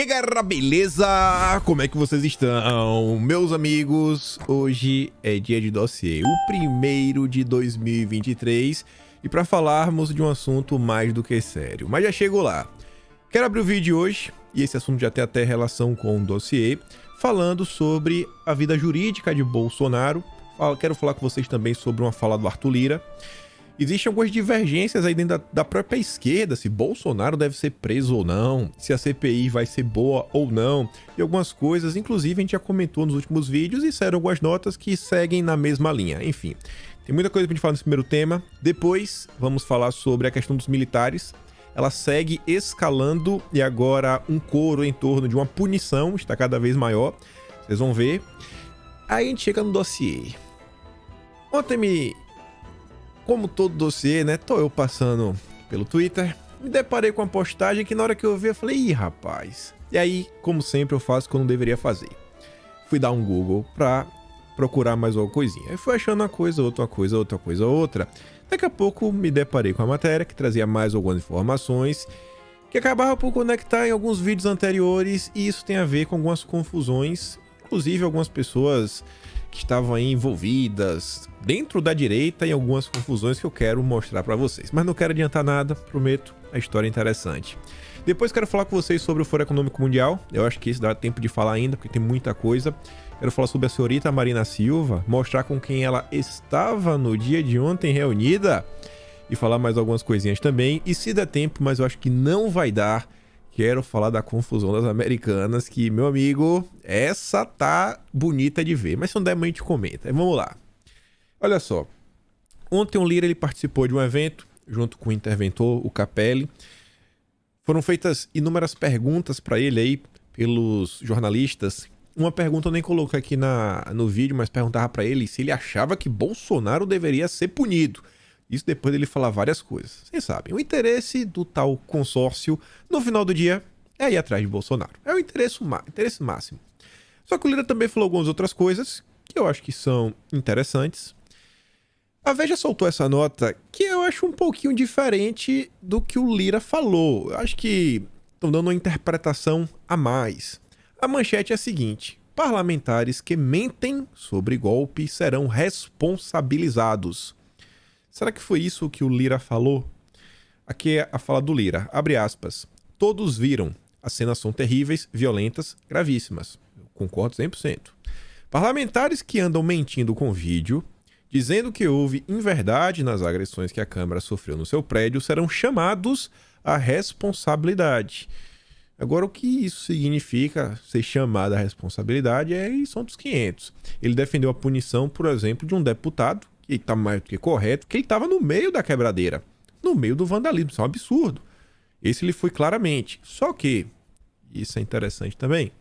aí, galera, beleza? Como é que vocês estão? Meus amigos, hoje é dia de dossiê, o primeiro de 2023, e para falarmos de um assunto mais do que sério, mas já chego lá. Quero abrir o vídeo de hoje, e esse assunto já tem até relação com o dossiê, falando sobre a vida jurídica de Bolsonaro. Quero falar com vocês também sobre uma fala do Arthur Lira. Existem algumas divergências aí dentro da própria esquerda, se Bolsonaro deve ser preso ou não, se a CPI vai ser boa ou não, e algumas coisas, inclusive a gente já comentou nos últimos vídeos e saíram algumas notas que seguem na mesma linha. Enfim, tem muita coisa pra gente falar nesse primeiro tema. Depois vamos falar sobre a questão dos militares. Ela segue escalando e agora um coro em torno de uma punição está cada vez maior, vocês vão ver. Aí a gente chega no dossiê. Ontem como todo dossiê, né, tô eu passando pelo Twitter, me deparei com uma postagem que na hora que eu vi eu falei, ih, rapaz. E aí, como sempre, eu faço o que eu não deveria fazer. Fui dar um Google pra procurar mais alguma coisinha. Aí fui achando uma coisa, outra. Daqui a pouco me deparei com a matéria que trazia mais algumas informações que acabava por conectar em alguns vídeos anteriores, e isso tem a ver com algumas confusões, inclusive algumas pessoas que estavam aí envolvidas dentro da direita em algumas confusões que eu quero mostrar para vocês. Mas não quero adiantar nada, prometo, a história é interessante. Depois quero falar com vocês sobre o Fórum Econômico Mundial, eu acho que isso dá tempo de falar ainda, porque tem muita coisa. Quero falar sobre a senhorita Marina Silva, mostrar com quem ela estava no dia de ontem reunida, e falar mais algumas coisinhas também. E se der tempo, mas eu acho que não vai dar, quero falar da confusão das americanas, que, meu amigo, essa tá bonita de ver. Mas se não der, a gente comenta. Vamos lá. Olha só. Ontem o Lira ele participou de um evento, junto com o interventor, o Capelli. Foram feitas inúmeras perguntas para ele aí, pelos jornalistas. Uma pergunta eu nem coloquei aqui no vídeo, mas perguntava para ele se ele achava que Bolsonaro deveria ser punido. Isso depois dele falar várias coisas. Vocês sabem, o interesse do tal consórcio, no final do dia, é ir atrás de Bolsonaro. É o interesse máximo. Só que o Lira também falou algumas outras coisas que eu acho que são interessantes. A Veja soltou essa nota que eu acho um pouquinho diferente do que o Lira falou. Eu acho que estão dando uma interpretação a mais. A manchete é a seguinte: parlamentares que mentem sobre golpe serão responsabilizados. Será que foi isso que o Lira falou? Aqui é a fala do Lira, abre aspas. Todos viram. As cenas são terríveis, violentas, gravíssimas. Eu concordo 100%. Parlamentares que andam mentindo com vídeo, dizendo que houve inverdade nas agressões que a Câmara sofreu no seu prédio, serão chamados à responsabilidade. Agora, o que isso significa, ser chamado à responsabilidade, são dos 500. Ele defendeu a punição, por exemplo, de um deputado, que está mais do que correto, que ele estava no meio da quebradeira, no meio do vandalismo. Isso é um absurdo. Esse ele foi claramente. Só que, isso é interessante também,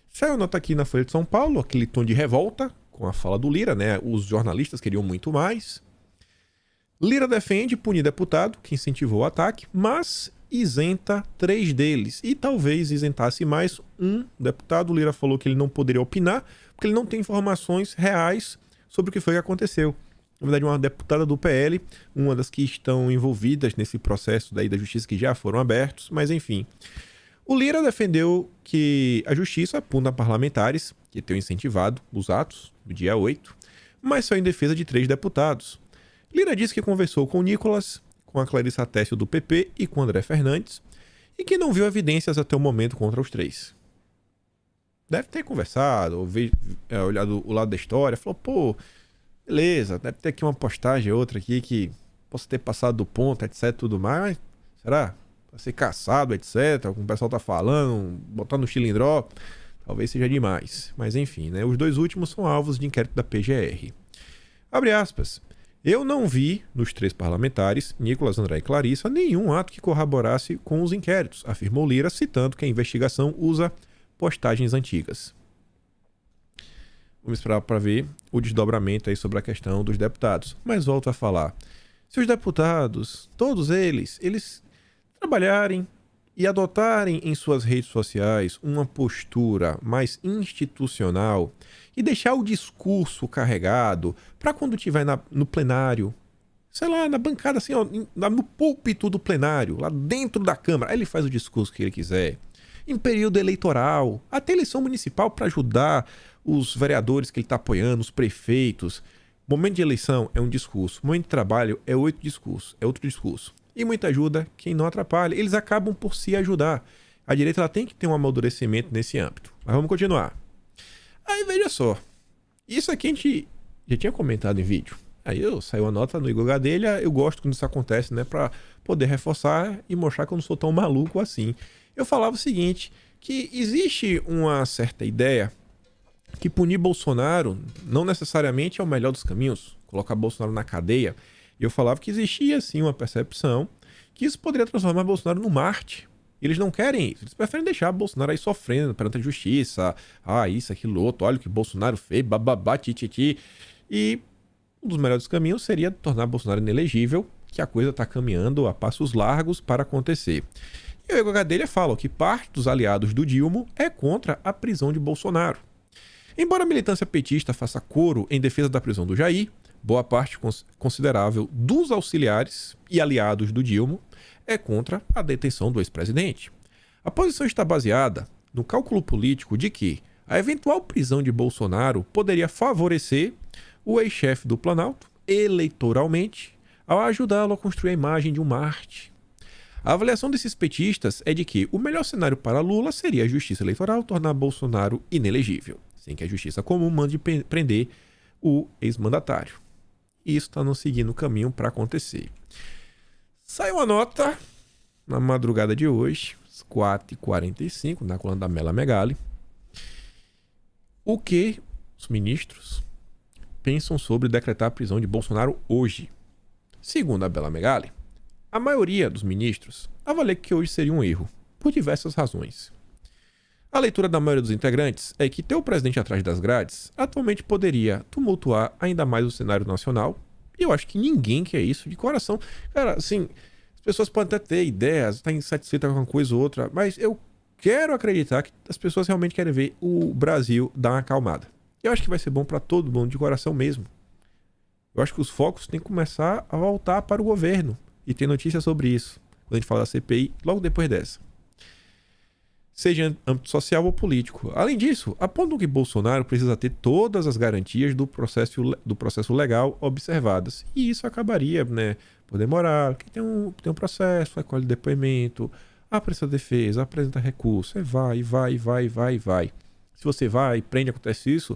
saiu nota aqui na Folha de São Paulo, aquele tom de revolta com a fala do Lira, né? Os jornalistas queriam muito mais. Lira defende punir deputado que incentivou o ataque, mas isenta 3 deles. E talvez isentasse mais um deputado. O Lira falou que ele não poderia opinar, porque ele não tem informações reais sobre o que foi que aconteceu. Na verdade, uma deputada do PL, uma das que estão envolvidas nesse processo daí da justiça que já foram abertos, mas enfim. O Lira defendeu que a justiça puna parlamentares que tenham incentivado os atos do dia 8, mas só em defesa de 3 deputados. Lira disse que conversou com o Nicolas, com a Clarissa Tessio do PP e com o André Fernandes, e que não viu evidências até o momento contra os 3. Deve ter conversado, olhado o lado da história, falou, pô, beleza, deve ter aqui uma postagem, outra aqui que possa ter passado do ponto, etc, tudo mais. Será? Pra ser caçado, etc, como o pessoal tá falando, botar no chilindró, talvez seja demais. Mas enfim, né? Os 2 últimos são alvos de inquérito da PGR. Abre aspas. Eu não vi, nos 3 parlamentares, Nicolas, André e Clarissa, nenhum ato que corroborasse com os inquéritos, afirmou Lira, citando que a investigação usa postagens antigas. Vamos esperar para ver o desdobramento aí sobre a questão dos deputados. Mas volto a falar. Se os deputados, todos eles trabalharem e adotarem em suas redes sociais uma postura mais institucional e deixar o discurso carregado para quando estiver no plenário, sei lá, na bancada assim, ó, no púlpito do plenário, lá dentro da Câmara, aí ele faz o discurso que ele quiser. em período eleitoral, até eleição municipal para ajudar os vereadores que ele está apoiando, os prefeitos. Momento de eleição é um discurso, momento de trabalho é outro discurso. E muita ajuda, quem não atrapalha, eles acabam por se ajudar. A direita ela tem que ter um amadurecimento nesse âmbito. Mas vamos continuar. Aí veja só, isso aqui a gente já tinha comentado em vídeo. Aí saiu a nota no Igor Gadelha, eu gosto quando isso acontece, né, para poder reforçar e mostrar que eu não sou tão maluco assim. Eu falava o seguinte, que existe uma certa ideia que punir Bolsonaro não necessariamente é o melhor dos caminhos, colocar Bolsonaro na cadeia. E eu falava que existia sim uma percepção que isso poderia transformar Bolsonaro no Marte. Eles não querem isso, eles preferem deixar Bolsonaro aí sofrendo perante a justiça. Ah, isso, aquilo, outro, olha o que Bolsonaro fez, bababá, tititi. E um dos melhores caminhos seria tornar Bolsonaro inelegível, que a coisa está caminhando a passos largos para acontecer. E o Igor Gadelha fala que parte dos aliados do Dilma é contra a prisão de Bolsonaro. Embora a militância petista faça coro em defesa da prisão do Jair, boa parte considerável dos auxiliares e aliados do Dilma é contra a detenção do ex-presidente. A posição está baseada no cálculo político de que a eventual prisão de Bolsonaro poderia favorecer o ex-chefe do Planalto eleitoralmente ao ajudá-lo a construir a imagem de um Marte. A avaliação desses petistas é de que o melhor cenário para Lula seria a justiça eleitoral tornar Bolsonaro inelegível, sem que a justiça comum mande prender o ex-mandatário. E isso está não seguindo o caminho para acontecer. Saiu uma nota na madrugada de hoje, às 4h45, na coluna da Mela Megali, o que os ministros pensam sobre decretar a prisão de Bolsonaro hoje. Segundo a Bela Megali, a maioria dos ministros avalia que hoje seria um erro, por diversas razões. A leitura da maioria dos integrantes é que ter o presidente atrás das grades atualmente poderia tumultuar ainda mais o cenário nacional, e eu acho que ninguém quer isso de coração. Cara, assim, as pessoas podem até ter ideias, estar insatisfeitas com uma coisa ou outra, mas eu quero acreditar que as pessoas realmente querem ver o Brasil dar uma acalmada. Eu acho que vai ser bom para todo mundo, de coração mesmo. Eu acho que os focos têm que começar a voltar para o governo e ter notícia sobre isso, quando a gente fala da CPI, logo depois dessa. Seja em âmbito social ou político. Além disso, apontam que Bolsonaro precisa ter todas as garantias do processo legal observadas. E isso acabaria, né, por demorar, porque tem um processo, recolhe depoimento, apresenta defesa, apresenta recurso, vai. Se você vai, prende, acontece isso,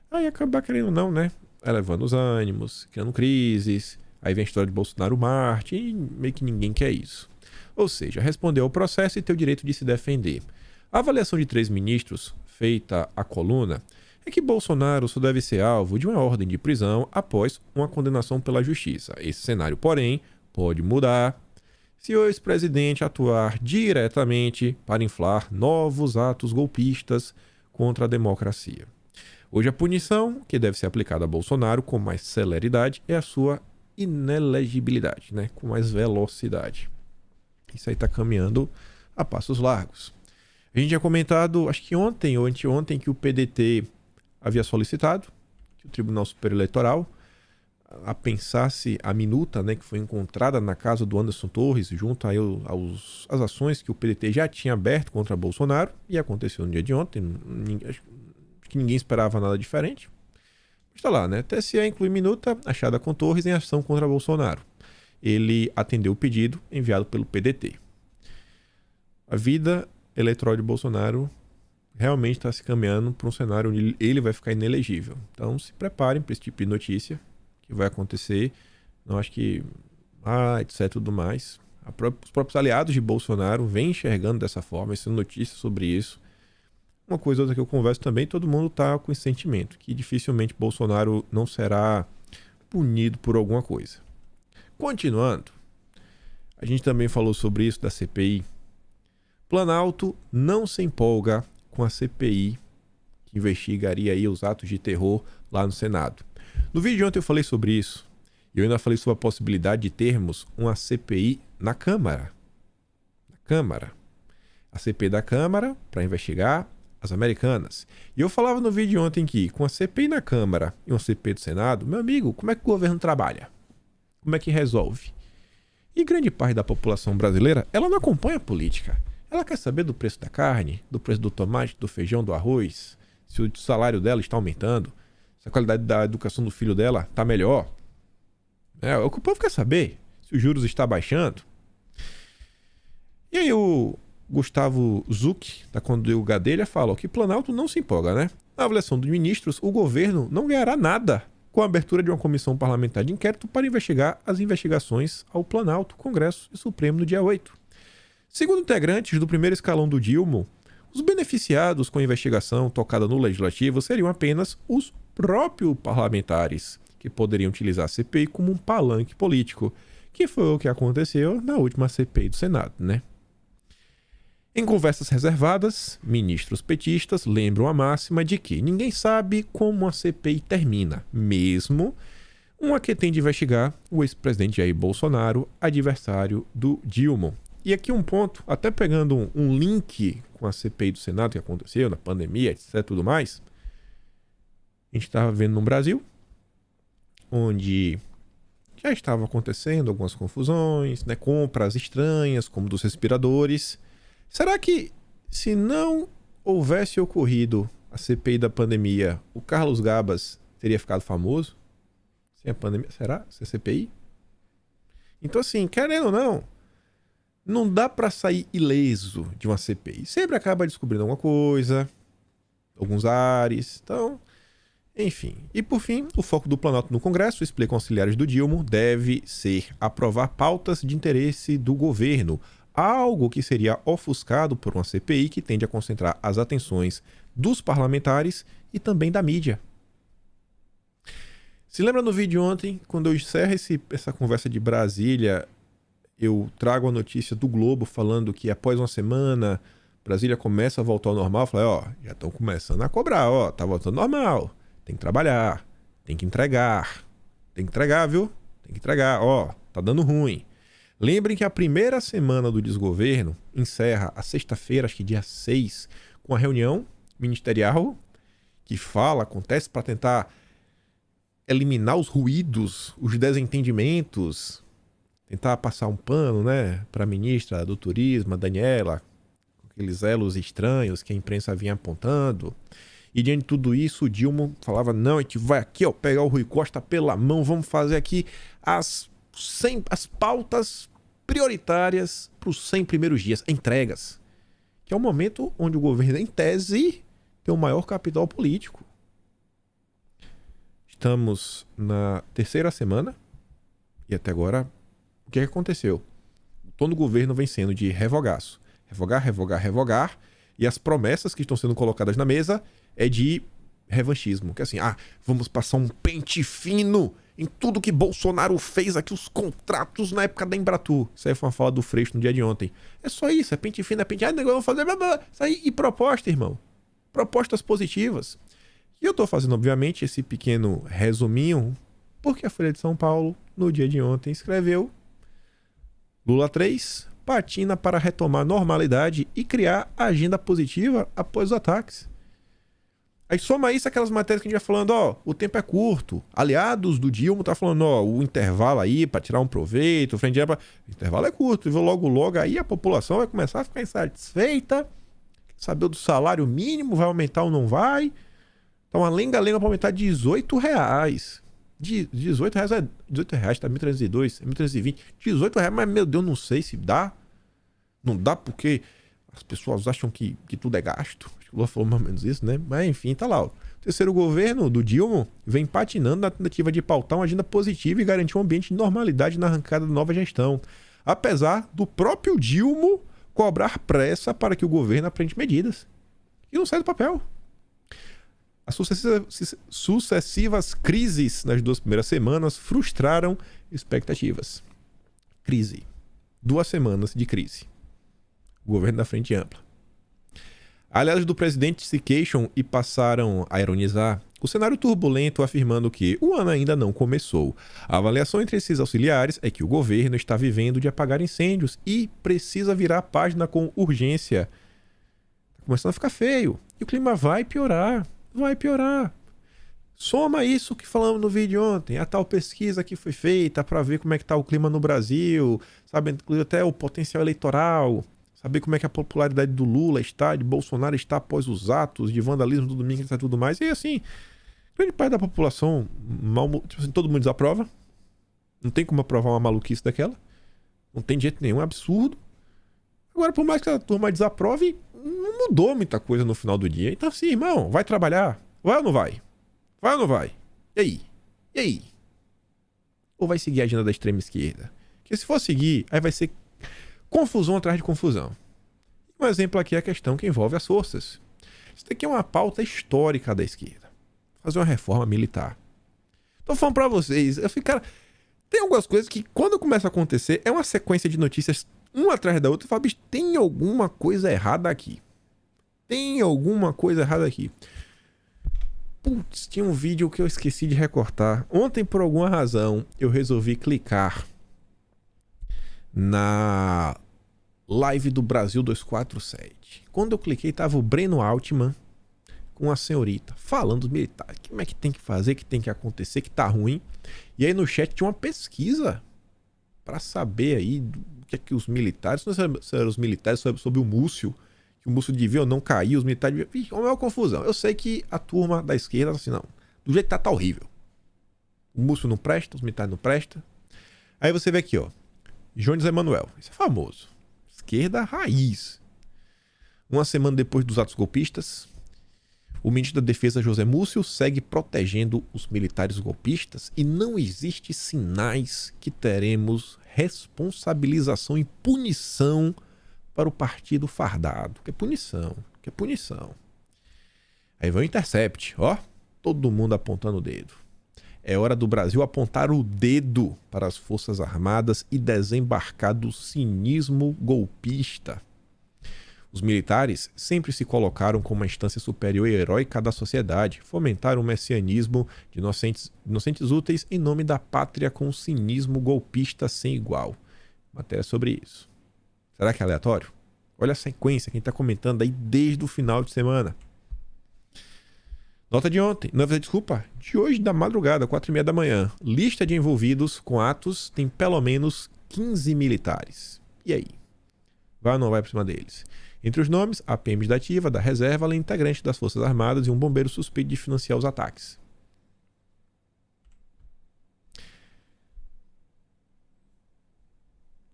aí acaba querendo ou não, né, elevando os ânimos, criando crises, aí vem a história de Bolsonaro Marte, e meio que ninguém quer isso. Ou seja, responder ao processo e ter o direito de se defender. A avaliação de 3 ministros, feita à coluna, é que Bolsonaro só deve ser alvo de uma ordem de prisão após uma condenação pela justiça. Esse cenário, porém, pode mudar se o ex-presidente atuar diretamente para inflar novos atos golpistas contra a democracia. Hoje a punição que deve ser aplicada a Bolsonaro com mais celeridade é a sua inelegibilidade, né? Com mais velocidade. Isso aí está caminhando a passos largos. A gente tinha comentado, acho que ontem ou anteontem, que o PDT havia solicitado que o Tribunal Superior Eleitoral apensasse a minuta, né, que foi encontrada na casa do Anderson Torres, junto aí às ações que o PDT já tinha aberto contra Bolsonaro, e aconteceu no dia de ontem. Acho que ninguém esperava nada diferente. Está lá, né? TSE inclui minuta achada com Torres em ação contra Bolsonaro. Ele atendeu o pedido enviado pelo PDT. A vida eleitoral de Bolsonaro realmente está se caminhando para um cenário onde ele vai ficar inelegível. Então se preparem para esse tipo de notícia que vai acontecer. Não acho que... etc. tudo mais. Os próprios aliados de Bolsonaro vêm enxergando dessa forma, essa notícia sobre isso. Uma coisa ou outra que eu converso também, todo mundo está com esse sentimento, que dificilmente Bolsonaro não será punido por alguma coisa. Continuando, a gente também falou sobre isso da CPI. Planalto não se empolga com a CPI que investigaria aí os atos de terror lá no Senado. No vídeo de ontem eu falei sobre isso. E eu ainda falei sobre a possibilidade de termos uma CPI na Câmara. A CPI da Câmara para investigar as Americanas. E eu falava no vídeo de ontem que com a CPI na Câmara e uma CPI do Senado, meu amigo, como é que o governo trabalha? Como é que resolve? E grande parte da população brasileira, ela não acompanha a política. Ela quer saber do preço da carne, do preço do tomate, do feijão, do arroz, se o salário dela está aumentando, se a qualidade da educação do filho dela está melhor. O que o povo quer saber, se os juros estão baixando. E aí o Gustavo Zucchi, da Conduil Gadelha, fala que Planalto não se empolga, né? Na avaliação dos ministros, o governo não ganhará nada com a abertura de uma comissão parlamentar de inquérito para investigar as investigações ao Planalto, Congresso e Supremo no dia 8. Segundo integrantes do primeiro escalão do Dilma, os beneficiados com a investigação tocada no Legislativo seriam apenas os próprios parlamentares, que poderiam utilizar a CPI como um palanque político, que foi o que aconteceu na última CPI do Senado, né? Em conversas reservadas, ministros petistas lembram a máxima de que ninguém sabe como a CPI termina, mesmo uma que tem de investigar o ex-presidente Jair Bolsonaro, adversário do Dilma. E aqui um ponto, até pegando um link com a CPI do Senado que aconteceu na pandemia, etc, tudo mais. A gente estava vendo no Brasil, onde já estava acontecendo algumas confusões, né, compras estranhas, como dos respiradores. Será que, se não houvesse ocorrido a CPI da pandemia, o Carlos Gabas teria ficado famoso? Sem a pandemia? Será? Sem a CPI? Então, assim, querendo ou não dá pra sair ileso de uma CPI. Sempre acaba descobrindo alguma coisa, alguns ares. Então, enfim. E, por fim, o foco do Planalto no Congresso, explicam auxiliares do Dilma, deve ser aprovar pautas de interesse do governo, algo que seria ofuscado por uma CPI que tende a concentrar as atenções dos parlamentares e também da mídia. Se lembra no vídeo ontem, quando eu encerro essa conversa de Brasília, eu trago a notícia do Globo falando que após uma semana Brasília começa a voltar ao normal. Eu falei, já estão começando a cobrar, tá voltando ao normal. Tem que trabalhar, tem que entregar, viu? Tem que entregar, tá dando ruim. Lembrem que a primeira semana do desgoverno encerra a sexta-feira, acho que dia 6, com a reunião ministerial que acontece para tentar eliminar os ruídos, os desentendimentos, tentar passar um pano, né, para a ministra do Turismo, a Daniela, com aqueles elos estranhos que a imprensa vinha apontando. E diante de tudo isso, o Dilma falava, não, a gente vai aqui, pegar o Rui Costa pela mão, vamos fazer aqui as pautas prioritárias para os 100 primeiros dias, entregas, que é o momento onde o governo, em tese, tem o maior capital político. Estamos na terceira semana e até agora, o que aconteceu? O tom do governo vem sendo de revogaço. Revogar, e as promessas que estão sendo colocadas na mesa é de revanchismo, que é assim, vamos passar um pente fino em tudo que Bolsonaro fez aqui, os contratos na época da Embratur. Isso aí foi uma fala do Freixo no dia de ontem. É só isso, é pente fino, é pente... negócio, vamos fazer... Isso aí, e proposta, irmão. Propostas positivas. E eu tô fazendo, obviamente, esse pequeno resuminho, porque a Folha de São Paulo, no dia de ontem, escreveu Lula 3, patina para retomar normalidade e criar agenda positiva após os ataques. Aí soma isso aquelas matérias que a gente vai falando, o tempo é curto. Aliados do Dilma tá falando, o intervalo aí para tirar um proveito, o intervalo é curto, e logo aí a população vai começar a ficar insatisfeita, saber do salário mínimo, vai aumentar ou não vai. Então a lenga-lenga para aumentar R$18. R$18 tá 1.302, 1.320. R$18, mas meu Deus, não sei se dá. Não dá porque as pessoas acham que tudo é gasto. Acho que o Lula falou mais ou menos isso, né? Mas enfim, tá lá. O terceiro governo do Dilma vem patinando na tentativa de pautar uma agenda positiva e garantir um ambiente de normalidade na arrancada da nova gestão. Apesar do próprio Dilma cobrar pressa para que o governo aprende medidas. E não sai do papel. As sucessivas crises nas 2 primeiras semanas frustraram expectativas. Crise. 2 semanas de crise. O governo da frente ampla. Aliados do presidente se queixam e passaram a ironizar o cenário turbulento, afirmando que o ano ainda não começou. A avaliação entre esses auxiliares é que o governo está vivendo de apagar incêndios e precisa virar a página com urgência. Está começando a ficar feio. E o clima vai piorar. Vai piorar. Soma isso que falamos no vídeo ontem, a tal pesquisa que foi feita para ver como é que está o clima no Brasil, sabe, inclusive até o potencial eleitoral, saber como é que a popularidade do Lula está, de Bolsonaro está após os atos de vandalismo do domingo e tudo mais. E assim, grande parte da população, tipo assim, todo mundo desaprova. Não tem como aprovar uma maluquice daquela. Não tem de jeito nenhum, é absurdo. Agora, por mais que a turma desaprove, não mudou muita coisa no final do dia. Então assim, irmão, vai trabalhar? Vai ou não vai? Vai ou não vai? E aí? E aí? Ou vai seguir a agenda da extrema esquerda? Porque se for seguir, aí vai ser confusão atrás de confusão. Um exemplo aqui é a questão que envolve as forças. Isso daqui é uma pauta histórica da esquerda. Fazer uma reforma militar. Tô falando pra vocês, eu fico, cara, tem algumas coisas que quando começa a acontecer, é uma sequência de notícias uma atrás da outra. Eu falo, bicho, tem alguma coisa errada aqui. Tem alguma coisa errada aqui. Putz, tinha um vídeo que eu esqueci de recortar. Ontem, por alguma razão, eu resolvi clicar na live do Brasil 247. Quando eu cliquei, tava o Breno Altman com a senhorita falando dos militares. Como é que tem que fazer, que tem que acontecer, que tá ruim. E aí no chat tinha uma pesquisa para saber aí do que é que os militares, não sei se eram os militares sobre o Múcio, que o Múcio devia ou não cair, os militares deviam... Ih, é uma confusão. Eu sei que a turma da esquerda, assim, não. Do jeito que tá horrível. O Múcio não presta, os militares não prestam. Aí você vê aqui, ó. Jones Emanuel. Isso é famoso. Esquerda raiz. Uma semana depois dos atos golpistas, o ministro da Defesa, José Múcio, segue protegendo os militares golpistas e não existe sinais que teremos responsabilização e punição para o partido fardado. Que punição, que punição. Aí vem o Intercept, ó, todo mundo apontando o dedo. É hora do Brasil apontar o dedo para as Forças Armadas e desembarcar do cinismo golpista. Os militares sempre se colocaram como uma instância superior e heróica da sociedade, fomentaram o messianismo de inocentes úteis em nome da pátria com um cinismo golpista sem igual. Matéria sobre isso. Será que é aleatório? Olha a sequência, quem está comentando aí desde o final de semana. Nota de ontem, não, desculpa, de hoje da madrugada, 4h30 da manhã. Lista de envolvidos com atos tem pelo menos 15 militares. E aí? Vai ou não vai por cima deles? Entre os nomes, a PMs da ativa, da reserva, além de integrante das Forças Armadas e um bombeiro suspeito de financiar os ataques.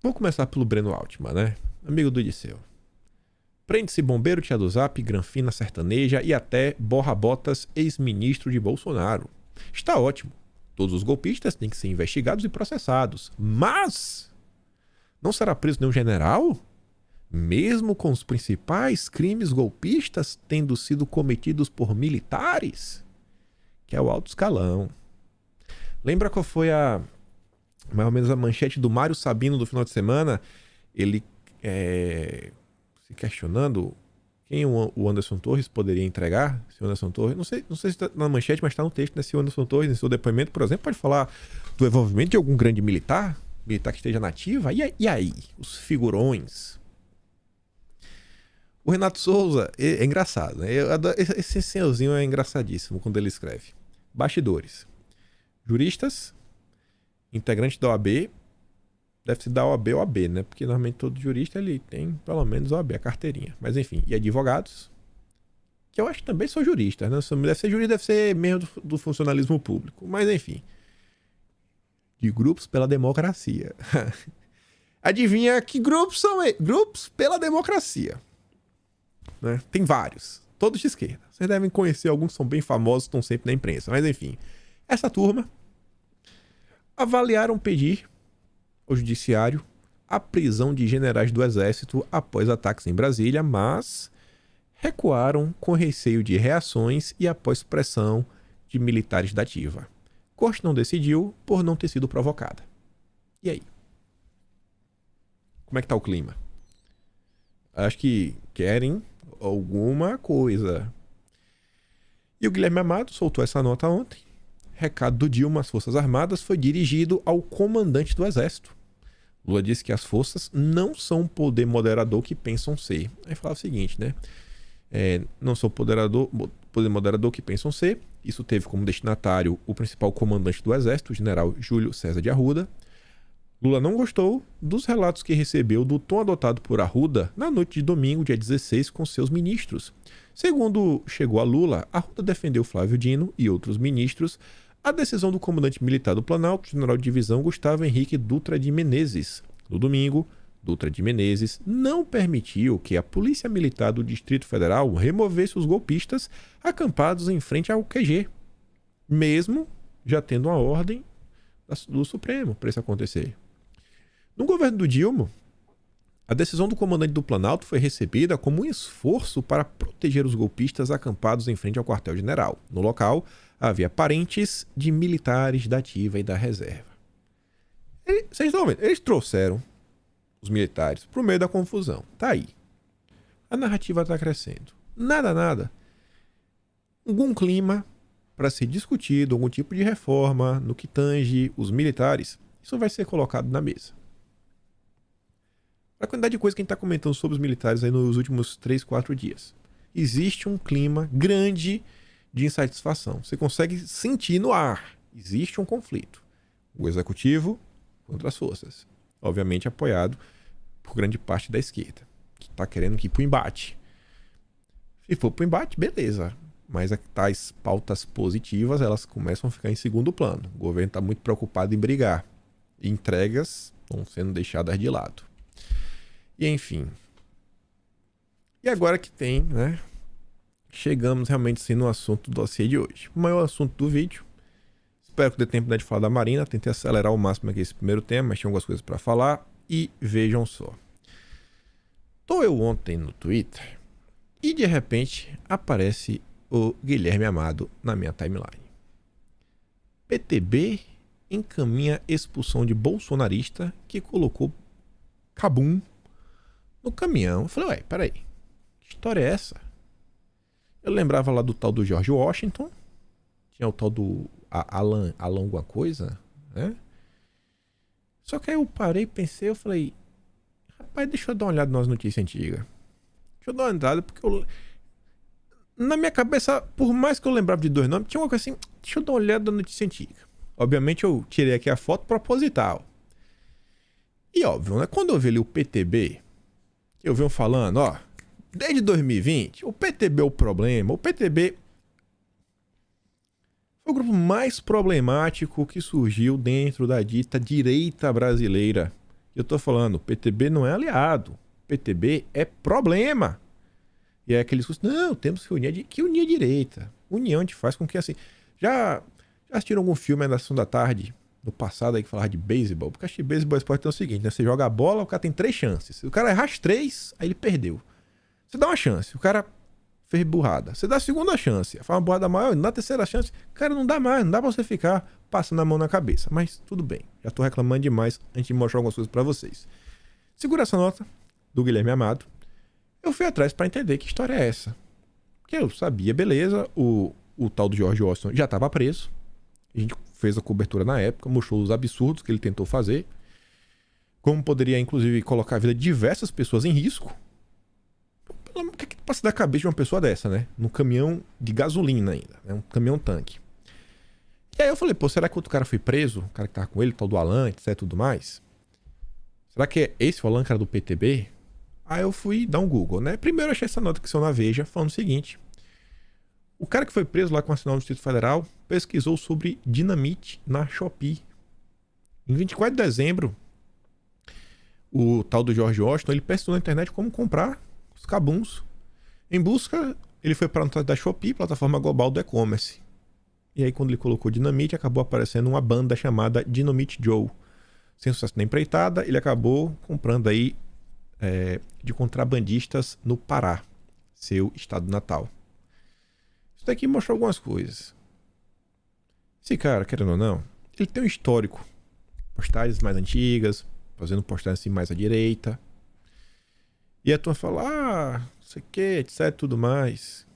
Vamos começar pelo Breno Altman, né? Amigo do Odisseu. Prende-se bombeiro, tia do Zap, granfina sertaneja e até borra-botas, ex-ministro de Bolsonaro. Está ótimo. Todos os golpistas têm que ser investigados e processados. Mas não será preso nenhum general? Mesmo com os principais crimes golpistas tendo sido cometidos por militares? Que é o alto escalão. Lembra qual foi mais ou menos a manchete do Mário Sabino do final de semana? Ele se questionando quem o Anderson Torres poderia entregar. Se o Anderson Torres, não sei se está na manchete, mas está no texto, né? Se o Anderson Torres, em seu depoimento, por exemplo, pode falar do envolvimento de algum grande militar que esteja na ativa. E aí? Os figurões. O Renato Souza é engraçado, né? Esse senhorzinho é engraçadíssimo quando ele escreve. Bastidores. Juristas, integrante da OAB, deve ser da OAB ou OAB, né? Porque normalmente todo jurista ele tem pelo menos OAB, a carteirinha. Mas enfim, e advogados, que eu acho que também são juristas, né? Deve ser jurista, deve ser membro do funcionalismo público. Mas enfim. De grupos pela democracia. Adivinha que grupos são eles? Grupos pela democracia. Né? Tem vários, todos de esquerda. Vocês devem conhecer alguns que são bem famosos, estão sempre na imprensa. Mas enfim, essa turma avaliaram pedir ao judiciário a prisão de generais do Exército após ataques em Brasília, mas recuaram com receio de reações e após pressão de militares da ativa. Corte não decidiu por não ter sido provocada. E aí? Como é que tá o clima? Acho que querem alguma coisa. E o Guilherme Amado soltou essa nota ontem. Recado do Dilma às Forças Armadas foi dirigido ao comandante do Exército. Lula disse que as forças não são um poder moderador que pensam ser. Aí falava o seguinte, né? Não são poder moderador que pensam ser. Isso teve como destinatário o principal comandante do Exército, o general Júlio César de Arruda. Lula não gostou dos relatos que recebeu do tom adotado por Arruda na noite de domingo, dia 16, com seus ministros. Segundo chegou a Lula, Arruda defendeu Flávio Dino e outros ministros a decisão do comandante militar do Planalto, general de divisão Gustavo Henrique Dutra de Menezes. No domingo, Dutra de Menezes não permitiu que a Polícia Militar do Distrito Federal removesse os golpistas acampados em frente ao QG, mesmo já tendo uma ordem do Supremo para isso acontecer. No governo do Dilma, a decisão do comandante do Planalto foi recebida como um esforço para proteger os golpistas acampados em frente ao quartel-general. No local, havia parentes de militares da ativa e da reserva. Vocês estão vendo? Eles trouxeram os militares para o meio da confusão. Tá aí. A narrativa está crescendo. Nada. Algum clima para ser discutido, algum tipo de reforma no que tange os militares, isso vai ser colocado na mesa. A quantidade de coisa que a gente está comentando sobre os militares aí nos últimos 3, 4 dias. Existe um clima grande de insatisfação. Você consegue sentir no ar. Existe um conflito. O executivo contra as forças. Obviamente apoiado por grande parte da esquerda, que está querendo ir para o embate. Se for para o embate, beleza. Mas tais pautas positivas, elas começam a ficar em segundo plano. O governo está muito preocupado em brigar. E entregas estão sendo deixadas de lado. E enfim. E agora que tem, né? Chegamos realmente sim no assunto do dossiê de hoje. O maior assunto do vídeo. Espero que dê tempo de falar da Marina. Tentei acelerar ao máximo aqui esse primeiro tema, mas tinha algumas coisas para falar. E vejam só. Tô eu ontem no Twitter e de repente aparece o Guilherme Amado na minha timeline. PTB encaminha expulsão de bolsonarista que colocou cabum no caminhão. Eu falei, ué, peraí, que história é essa? Eu lembrava lá do tal do George Washington, tinha o tal do Alan alguma coisa, né? Só que aí eu parei, pensei, eu falei, rapaz, deixa eu dar uma olhada nas notícias antigas. Deixa eu dar uma olhada, porque na minha cabeça, por mais que eu lembrava de dois nomes, tinha uma coisa assim, deixa eu dar uma olhada na notícia antiga. Obviamente eu tirei aqui a foto proposital. E óbvio, né? Quando eu vi ali o PTB, que eu vi falando, ó, desde 2020, o PTB é o problema. O PTB foi o grupo mais problemático que surgiu dentro da dita direita brasileira. Eu tô falando, o PTB não é aliado. O PTB é problema. E é aquele discurso, não, temos que unir a direita. União a gente faz com que assim... Já assistiram algum filme na Sessão da Tarde, no passado aí, que falava de beisebol? Porque acho que beisebol esporte tem o seguinte, né? Você joga a bola, o cara tem 3 chances. Se o cara errar as 3, aí ele perdeu. Você dá uma chance, o cara fez burrada. Você dá a segunda chance, faz uma burrada maior, na terceira chance, cara, não dá mais, não dá pra você ficar passando a mão na cabeça. Mas tudo bem, já tô reclamando demais antes de mostrar algumas coisas pra vocês. Segura essa nota do Guilherme Amado. Eu fui atrás pra entender que história é essa. Porque eu sabia, beleza, o tal do George Washington já estava preso. A gente fez a cobertura na época, mostrou os absurdos que ele tentou fazer. Como poderia, inclusive, colocar a vida de diversas pessoas em risco. O que passa da cabeça de uma pessoa dessa, né? Num caminhão de gasolina ainda, né? Um caminhão-tanque. E aí eu falei, pô, será que outro cara foi preso? O cara que tava com ele, o tal do Alan, etc, tudo mais? Será que esse o Alan, cara do PTB? Aí eu fui dar um Google, né? Primeiro eu achei essa nota que saiu na Veja, falando o seguinte. O cara que foi preso lá com a sinal do Distrito Federal pesquisou sobre dinamite na Shopee. Em 24 de dezembro, o tal do George Washington, ele pesquisou na internet como comprar os cabuns. Em busca, ele foi para a da Shopee, plataforma global do e-commerce. E aí, quando ele colocou dinamite, acabou aparecendo uma banda chamada Dynamite Joe. Sem sucesso na empreitada, ele acabou comprando aí de contrabandistas no Pará, seu estado natal. Isso daqui mostrou algumas coisas. Esse cara, querendo ou não, ele tem um histórico. Postagens mais antigas, fazendo postagens assim mais à direita. E a turma fala, não sei o que, etc, tudo mais.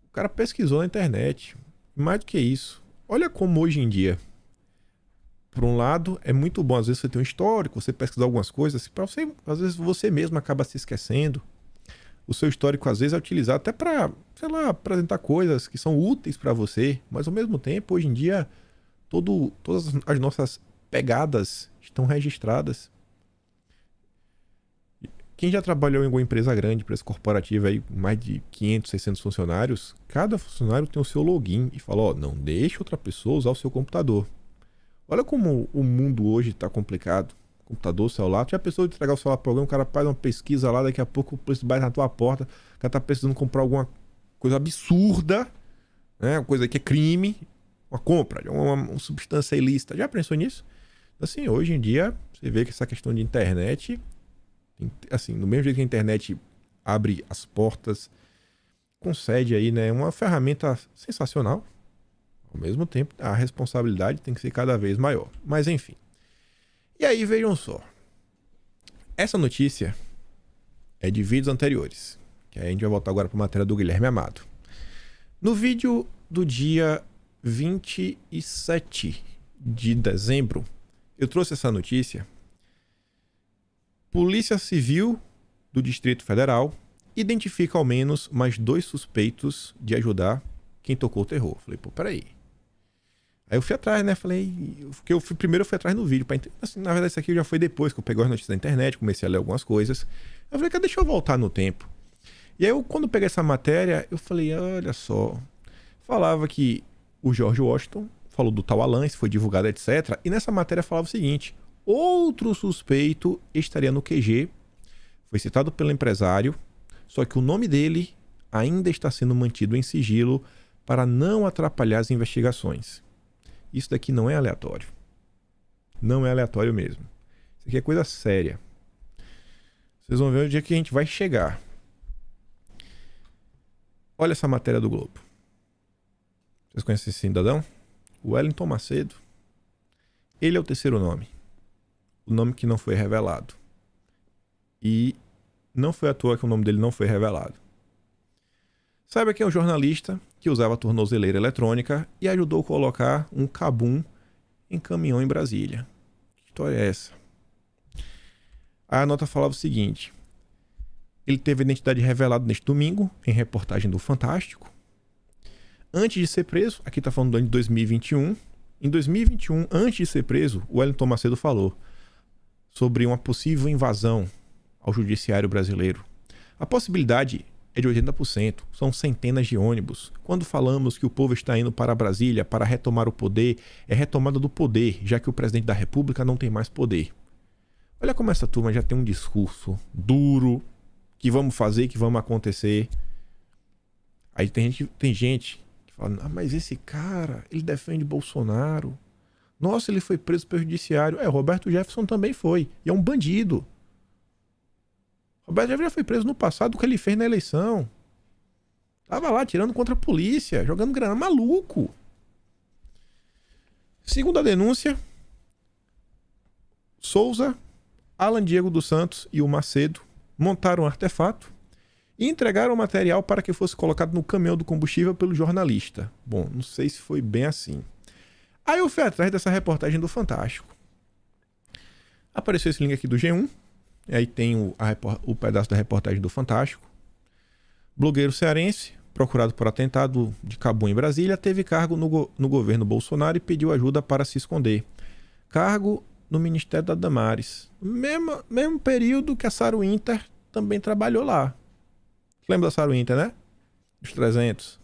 O cara pesquisou na internet. Mais do que isso, olha como hoje em dia, por um lado, é muito bom, às vezes você tem um histórico, você pesquisar algumas coisas, para você, às vezes você mesmo acaba se esquecendo. O seu histórico, às vezes, é utilizado até para, sei lá, apresentar coisas que são úteis para você, mas ao mesmo tempo, hoje em dia, todas as nossas pegadas, estão registradas. Quem já trabalhou em alguma empresa grande, empresa corporativa aí, mais de 500, 600 funcionários, cada funcionário tem o seu login e fala, não deixe outra pessoa usar o seu computador. Olha como o mundo hoje está complicado. Computador, celular, já pensou de entregar o celular para alguém, o cara faz uma pesquisa lá, daqui a pouco o preço bate na tua porta, o cara tá precisando comprar alguma coisa absurda, né? Uma coisa que é crime, uma compra de uma substância ilícita. Já pensou nisso? Assim, hoje em dia, você vê que essa questão de internet... Assim, no mesmo jeito que a internet abre as portas, concede aí, né, uma ferramenta sensacional, ao mesmo tempo a responsabilidade tem que ser cada vez maior. Mas enfim. E aí vejam só. Essa notícia é de vídeos anteriores, que aí a gente vai voltar agora para a matéria do Guilherme Amado. No vídeo do dia 27 de dezembro, eu trouxe essa notícia. Polícia Civil do Distrito Federal identifica ao menos mais 2 suspeitos de ajudar quem tocou o terror. Falei, peraí. Aí eu fui atrás, né? Falei, porque primeiro eu fui atrás no vídeo. Assim, na verdade, isso aqui já foi depois que eu peguei as notícias da internet, comecei a ler algumas coisas. Eu falei, deixa eu voltar no tempo. E aí, quando eu peguei essa matéria, eu falei, olha só. Falava que o George Washington falou do tal Alan, isso foi divulgado, etc. E nessa matéria falava o seguinte... Outro suspeito estaria no QG, foi citado pelo empresário, só que o nome dele ainda está sendo mantido em sigilo para não atrapalhar as investigações. Isso daqui não é aleatório. Não é aleatório mesmo. Isso aqui é coisa séria. Vocês vão ver o dia que a gente vai chegar. Olha essa matéria do Globo. Vocês conhecem esse cidadão? Wellington Macedo. Ele é o terceiro nome. O nome que não foi revelado. E não foi à toa que o nome dele não foi revelado. Saiba que é um jornalista que usava tornozeleira eletrônica e ajudou a colocar um cabum em caminhão em Brasília. Que história é essa? A nota falava o seguinte. Ele teve a identidade revelada neste domingo, em reportagem do Fantástico. Antes de ser preso, aqui está falando do ano de 2021. Em 2021, antes de ser preso, o Wellington Macedo falou sobre uma possível invasão ao judiciário brasileiro. A possibilidade é de 80%, são centenas de ônibus. Quando falamos que o povo está indo para Brasília para retomar o poder, é retomada do poder, já que o presidente da República não tem mais poder. Olha como essa turma já tem um discurso duro, que vamos fazer, que vamos acontecer. Aí tem gente que fala, mas esse cara, ele defende Bolsonaro. Nossa, ele foi preso pelo judiciário. Roberto Jefferson também foi. E é um bandido. Roberto Jefferson já foi preso no passado, o que ele fez na eleição. Tava lá tirando contra a polícia, jogando grana. Maluco. Segundo a denúncia, Souza, Alan Diego dos Santos e o Macedo montaram um artefato e entregaram o material para que fosse colocado no caminhão do combustível pelo jornalista. Bom, não sei se foi bem assim. Aí eu fui atrás dessa reportagem do Fantástico. Apareceu esse link aqui do G1. E aí tem o pedaço da reportagem do Fantástico. Blogueiro cearense, procurado por atentado de cabum em Brasília, teve cargo no governo Bolsonaro e pediu ajuda para se esconder. Cargo no Ministério da Damares. Mesmo período que a Sarah Winter também trabalhou lá. Lembra da Sarah Winter, né? Os 300.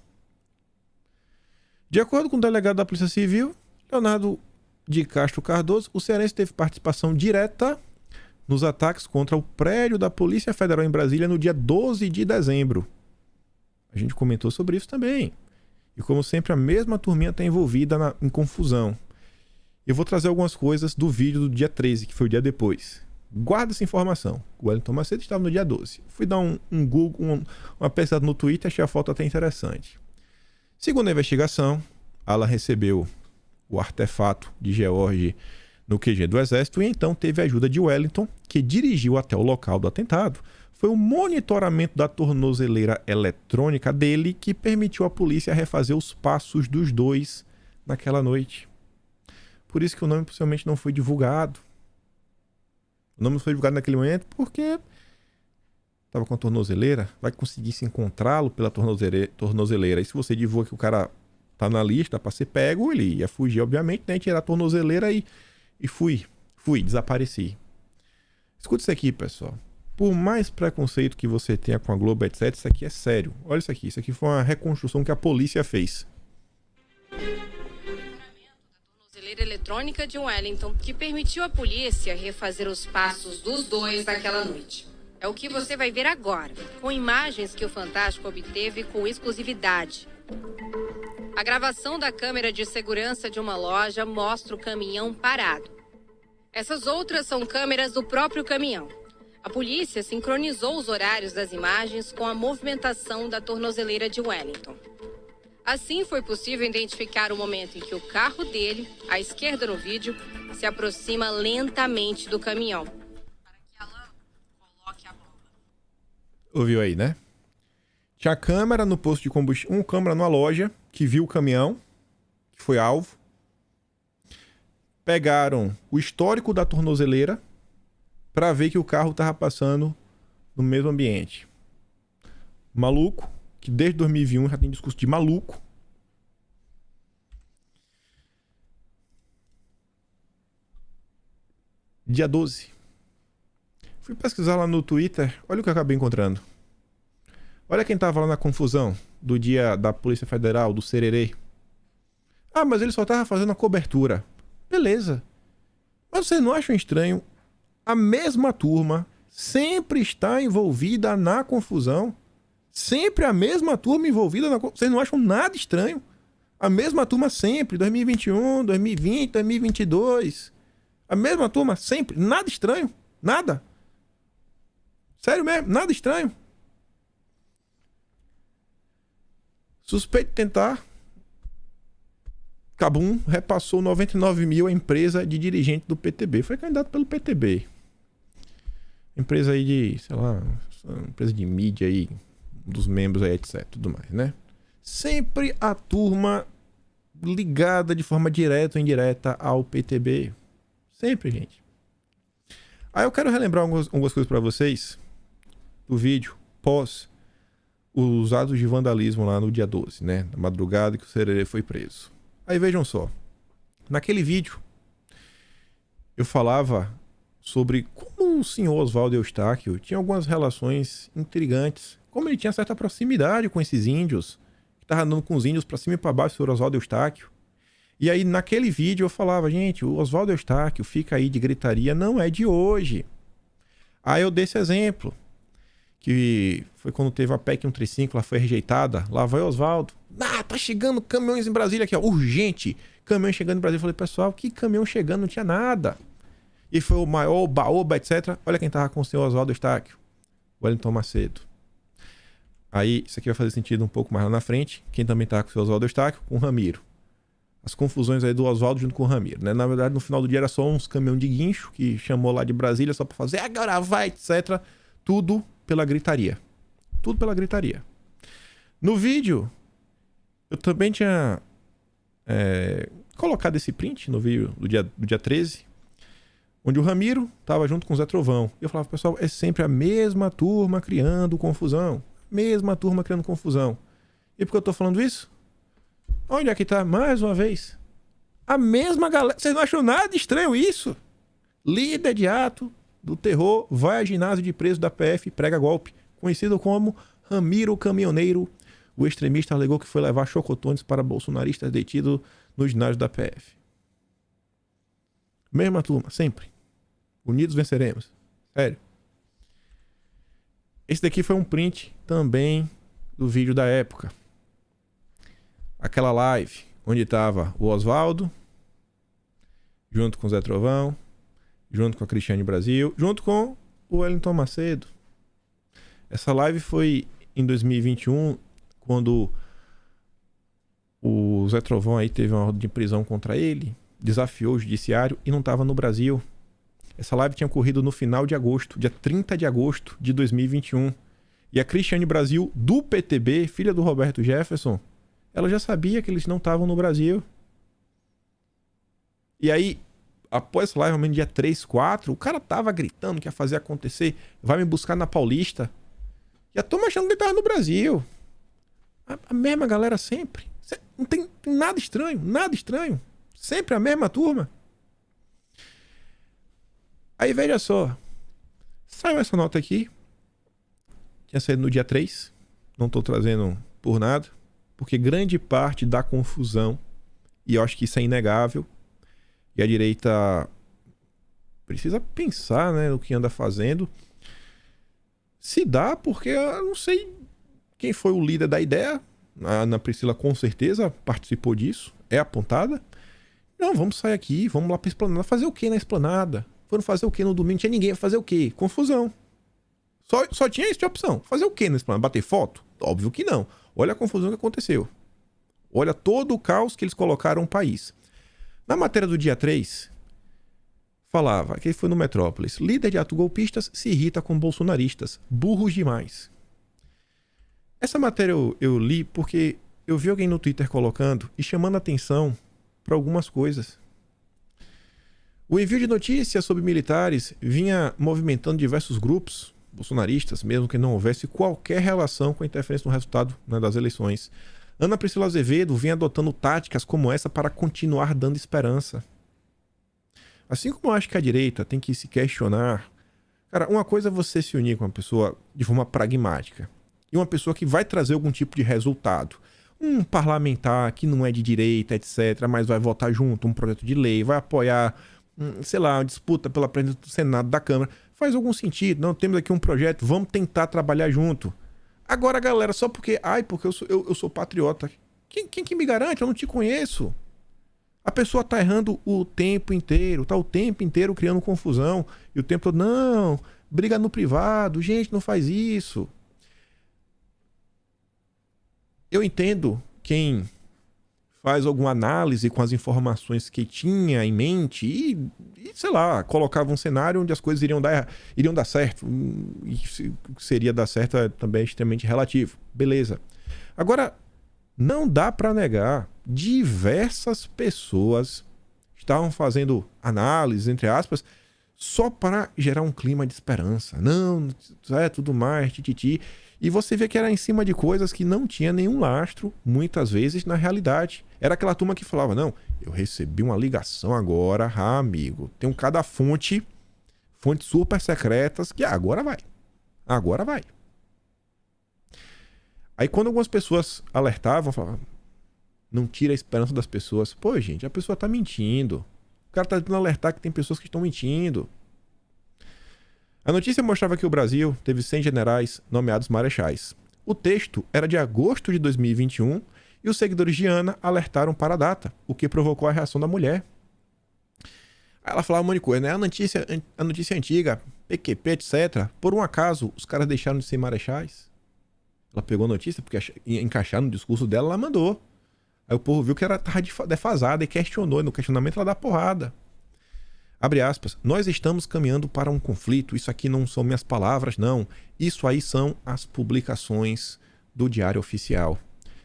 De acordo com o delegado da Polícia Civil, Leonardo de Castro Cardoso, o cearense teve participação direta nos ataques contra o prédio da Polícia Federal em Brasília no dia 12 de dezembro. A gente comentou sobre isso também. E como sempre, a mesma turminha está envolvida em confusão. Eu vou trazer algumas coisas do vídeo do dia 13, que foi o dia depois. Guarda essa informação. O Wellington Macedo estava no dia 12. Fui dar um Google, uma pesquisa no Twitter, achei a foto até interessante. Segundo a investigação, Alan recebeu o artefato de George no QG do Exército e então teve a ajuda de Wellington, que dirigiu até o local do atentado. Foi o monitoramento da tornozeleira eletrônica dele que permitiu à polícia refazer os passos dos dois naquela noite. Por isso que o nome possivelmente não foi divulgado. O nome não foi divulgado naquele momento porque estava com a tornozeleira, vai conseguir se encontrá-lo pela tornozeleira. E se você divulga que o cara tá na lista para ser pego, ele ia fugir, obviamente, né? Tirar a tornozeleira e e fui, desapareci. Escuta isso aqui, pessoal. Por mais preconceito que você tenha com a Globo, etc., isso aqui é sério. Olha isso aqui. Isso aqui foi uma reconstrução que a polícia fez. Tornozeleira eletrônica de Wellington, que permitiu à polícia refazer os passos dos dois naquela noite. É o que você vai ver agora, com imagens que o Fantástico obteve com exclusividade. A gravação da câmera de segurança de uma loja mostra o caminhão parado. Essas outras são câmeras do próprio caminhão. A polícia sincronizou os horários das imagens com a movimentação da tornozeleira de Wellington. Assim, foi possível identificar o momento em que o carro dele, à esquerda no vídeo, se aproxima lentamente do caminhão, para que Alan coloque a bomba. Ouviu aí, né? Tinha câmera no posto de combustível, uma câmera numa loja que viu o caminhão, que foi alvo. Pegaram o histórico da tornozeleira para ver que o carro estava passando no mesmo ambiente. Maluco, que desde 2021 já tem discurso de maluco. Dia 12. Fui pesquisar lá no Twitter, olha o que eu acabei encontrando. Olha quem tava lá na confusão do dia da Polícia Federal, do Sererê. Ah, mas ele só tava fazendo a cobertura. Beleza. Mas vocês não acham estranho? A mesma turma sempre está envolvida na confusão. Sempre a mesma turma envolvida na confusão. Vocês não acham nada estranho? A mesma turma sempre, 2021, 2020, 2022. A mesma turma sempre. Nada estranho. Nada. Sério mesmo, nada estranho. Suspeito de tentar. Cabum repassou 99 mil à empresa de dirigente do PTB. Foi candidato pelo PTB. Empresa aí de, sei lá, empresa de mídia aí, um dos membros aí, etc. Tudo mais, né? Sempre a turma ligada de forma direta ou indireta ao PTB. Sempre, gente. Aí eu quero relembrar algumas coisas pra vocês do vídeo pós os atos de vandalismo lá no dia 12, né? Na madrugada que o Sererê foi preso. Aí vejam só. Naquele vídeo, eu falava sobre como o senhor Oswaldo Eustáquio tinha algumas relações intrigantes. Como ele tinha certa proximidade com esses índios. Que tava andando com os índios pra cima e pra baixo, o senhor Oswaldo Eustáquio. E aí, naquele vídeo, eu falava, gente, o Oswaldo Eustáquio fica aí de gritaria, não é de hoje. Aí eu dei esse exemplo. Que foi quando teve a PEC 135, ela foi rejeitada. Lá vai Oswaldo. Ah, tá chegando caminhões em Brasília aqui, ó. Urgente. Caminhão chegando em Brasília. Eu falei, pessoal, que caminhão chegando? Não tinha nada. E foi o maior oba-oba, etc. Olha quem tava com o senhor Oswaldo Eustáquio. Wellington Macedo. Aí, isso aqui vai fazer sentido um pouco mais lá na frente. Quem também tava com o senhor Oswaldo Eustáquio? Com o Ramiro. As confusões aí do Oswaldo junto com o Ramiro, né? Na verdade, no final do dia era só uns caminhão de guincho que chamou lá de Brasília só pra fazer agora vai, etc. Tudo pela gritaria. Tudo pela gritaria. No vídeo, eu também tinha colocado esse print no vídeo do dia 13, onde o Ramiro tava junto com o Zé Trovão. E eu falava, pessoal, é sempre a mesma turma criando confusão. Mesma turma criando confusão. E por que eu tô falando isso? Onde é que tá? Mais uma vez. A mesma galera. Vocês não acham nada estranho isso? Líder de ato do terror vai a ginásio de preso da PF e prega golpe. Conhecido como Ramiro Caminhoneiro. O extremista alegou que foi levar chocotones para bolsonaristas detidos no ginásio da PF. Mesma turma, sempre. Unidos venceremos. Sério. Esse daqui foi um print também do vídeo da época. Aquela live onde estava o Oswaldo, junto com o Zé Trovão, junto com a Cristiane Brasil, junto com o Wellington Macedo. Essa live foi em 2021, quando o Zé Trovão aí teve uma ordem de prisão contra ele, desafiou o judiciário e não estava no Brasil. Essa live tinha ocorrido no final de agosto, dia 30 de agosto de 2021. E a Cristiane Brasil, do PTB, filha do Roberto Jefferson, ela já sabia que eles não estavam no Brasil. E aí, após essa live, no dia 3, 4, o cara tava gritando que ia fazer acontecer, vai me buscar na Paulista. E a turma achando que ele tava no Brasil. A mesma galera sempre. Não tem nada estranho, nada estranho. Sempre a mesma turma. Aí veja só, saiu essa nota aqui, tinha saído no dia 3, não tô trazendo por nada, porque grande parte da confusão, e eu acho que isso é inegável, e a direita precisa pensar, né, no que anda fazendo, se dá porque eu não sei quem foi o líder da ideia, a Ana Priscila com certeza participou disso, é apontada. Não, vamos sair aqui, vamos lá pra esplanada. Fazer o que na esplanada? Foram fazer o que no domingo? Não tinha ninguém. Fazer o quê? Confusão. Só tinha isso de opção. Fazer o que na esplanada? Bater foto? Óbvio que não. Olha a confusão que aconteceu. Olha todo o caos que eles colocaram no país. Na matéria do dia 3, falava que foi no Metrópolis. Líder de atos golpistas se irrita com bolsonaristas. Burros demais. Essa matéria eu li porque eu vi alguém no Twitter colocando e chamando atenção para algumas coisas. O envio de notícias sobre militares vinha movimentando diversos grupos bolsonaristas, mesmo que não houvesse qualquer relação com a interferência no resultado, né, das eleições. Ana Priscila Azevedo vinha adotando táticas como essa para continuar dando esperança. Assim como eu acho que a direita tem que se questionar... Cara, uma coisa é você se unir com uma pessoa de forma pragmática e uma pessoa que vai trazer algum tipo de resultado. Um parlamentar que não é de direita, etc., mas vai votar junto, um projeto de lei, vai apoiar, sei lá, uma disputa pela presidência do Senado, da Câmara. Faz algum sentido. Não, temos aqui um projeto, vamos tentar trabalhar junto. Agora, galera, só porque... porque eu sou patriota. Quem que me garante? Eu não te conheço. A pessoa tá errando o tempo inteiro, tá o tempo inteiro criando confusão. E o tempo todo, não, briga no privado, gente, não faz isso. Eu entendo quem faz alguma análise com as informações que tinha em mente e sei lá, colocava um cenário onde as coisas iriam dar certo. E o que seria dar certo é também extremamente relativo. Beleza. Agora, não dá para negar, diversas pessoas estavam fazendo análises, entre aspas, só para gerar um clima de esperança. Não, tudo mais, tititi. E você vê que era em cima de coisas que não tinha nenhum lastro, muitas vezes, na realidade. Era aquela turma que falava, não, eu recebi uma ligação agora, amigo, tem cada fontes super secretas, que agora vai. Aí quando algumas pessoas alertavam, falavam, não tira a esperança das pessoas. Pô, gente, a pessoa tá mentindo. O cara tá tentando alertar que tem pessoas que estão mentindo. A notícia mostrava que o Brasil teve 100 generais nomeados marechais. O texto era de agosto de 2021 e os seguidores de Ana alertaram para a data, o que provocou a reação da mulher. Aí ela falava um monte de coisa, né? A notícia antiga, PQP, etc. Por um acaso, os caras deixaram de ser marechais? Ela pegou a notícia, porque ia encaixar no discurso dela, ela mandou. Aí o povo viu que ela estava defasada e questionou, e no questionamento ela dá porrada. Abre aspas, nós estamos caminhando para um conflito, isso aqui não são minhas palavras, não. Isso aí são as publicações do Diário Oficial.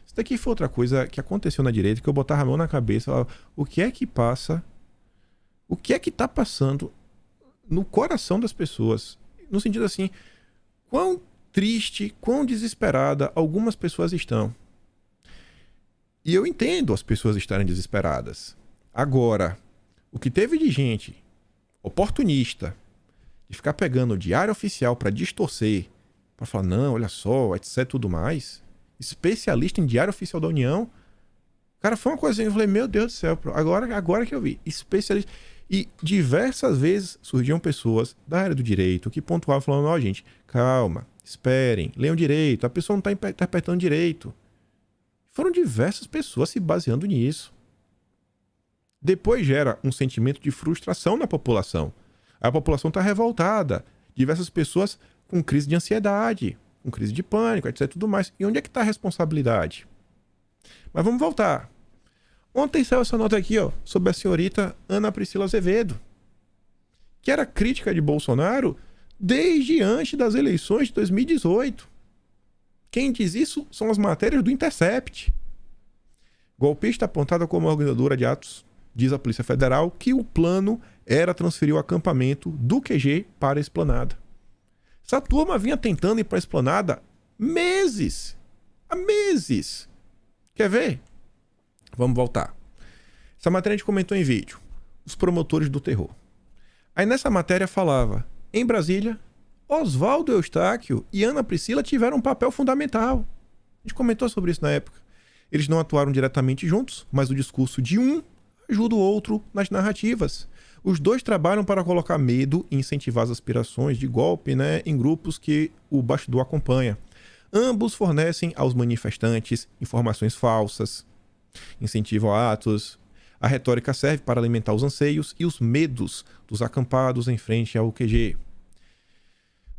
Isso daqui foi outra coisa que aconteceu na direita, que eu botava a mão na cabeça, falava, o que é que passa, o que é que está passando no coração das pessoas? No sentido assim, quão triste, quão desesperada algumas pessoas estão. E eu entendo as pessoas estarem desesperadas. Agora, o que teve de gente oportunista de ficar pegando o Diário Oficial para distorcer, para falar, não, olha só, etc, tudo mais, especialista em Diário Oficial da União, cara, foi uma coisa assim, eu falei, meu Deus do céu, agora que eu vi, especialista. E diversas vezes surgiam pessoas da área do direito que pontuavam falando, ó, gente, calma, esperem, leiam direito, a pessoa não está interpretando direito. Foram diversas pessoas se baseando nisso. Depois gera um sentimento de frustração na população. A população está revoltada. Diversas pessoas com crise de ansiedade, com crise de pânico, etc. Tudo mais. E onde é que está a responsabilidade? Mas vamos voltar. Ontem saiu essa nota aqui, ó, sobre a senhorita Ana Priscila Azevedo, que era crítica de Bolsonaro desde antes das eleições de 2018. Quem diz isso são as matérias do Intercept. Golpista apontada como organizadora de atos, diz a Polícia Federal que o plano era transferir o acampamento do QG para a Esplanada. Essa turma vinha tentando ir para a Esplanada meses. Há meses. Quer ver? Vamos voltar. Essa matéria a gente comentou em vídeo. Os promotores do terror. Aí nessa matéria falava, em Brasília, Oswaldo Eustáquio e Ana Priscila tiveram um papel fundamental. A gente comentou sobre isso na época. Eles não atuaram diretamente juntos, mas o discurso de um ajuda o outro nas narrativas. Os dois trabalham para colocar medo e incentivar as aspirações de golpe, em grupos que o bastidor acompanha. Ambos fornecem aos manifestantes informações falsas, incentivam atos. A retórica serve para alimentar os anseios e os medos dos acampados em frente ao QG.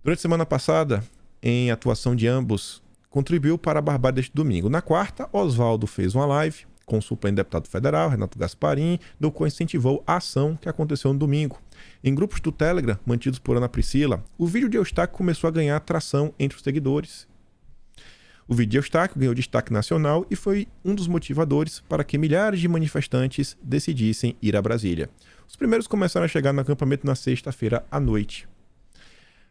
Durante a semana passada, em atuação de ambos, contribuiu para a barbárie deste domingo. Na quarta, Oswaldo fez uma live com o suplente deputado federal, Renato Gasparim, do qual incentivou a ação que aconteceu no domingo. Em grupos do Telegram, mantidos por Ana Priscila, o vídeo de Eustáquio começou a ganhar tração entre os seguidores. O vídeo de Eustáquio ganhou destaque nacional e foi um dos motivadores para que milhares de manifestantes decidissem ir a Brasília. Os primeiros começaram a chegar no acampamento na sexta-feira à noite.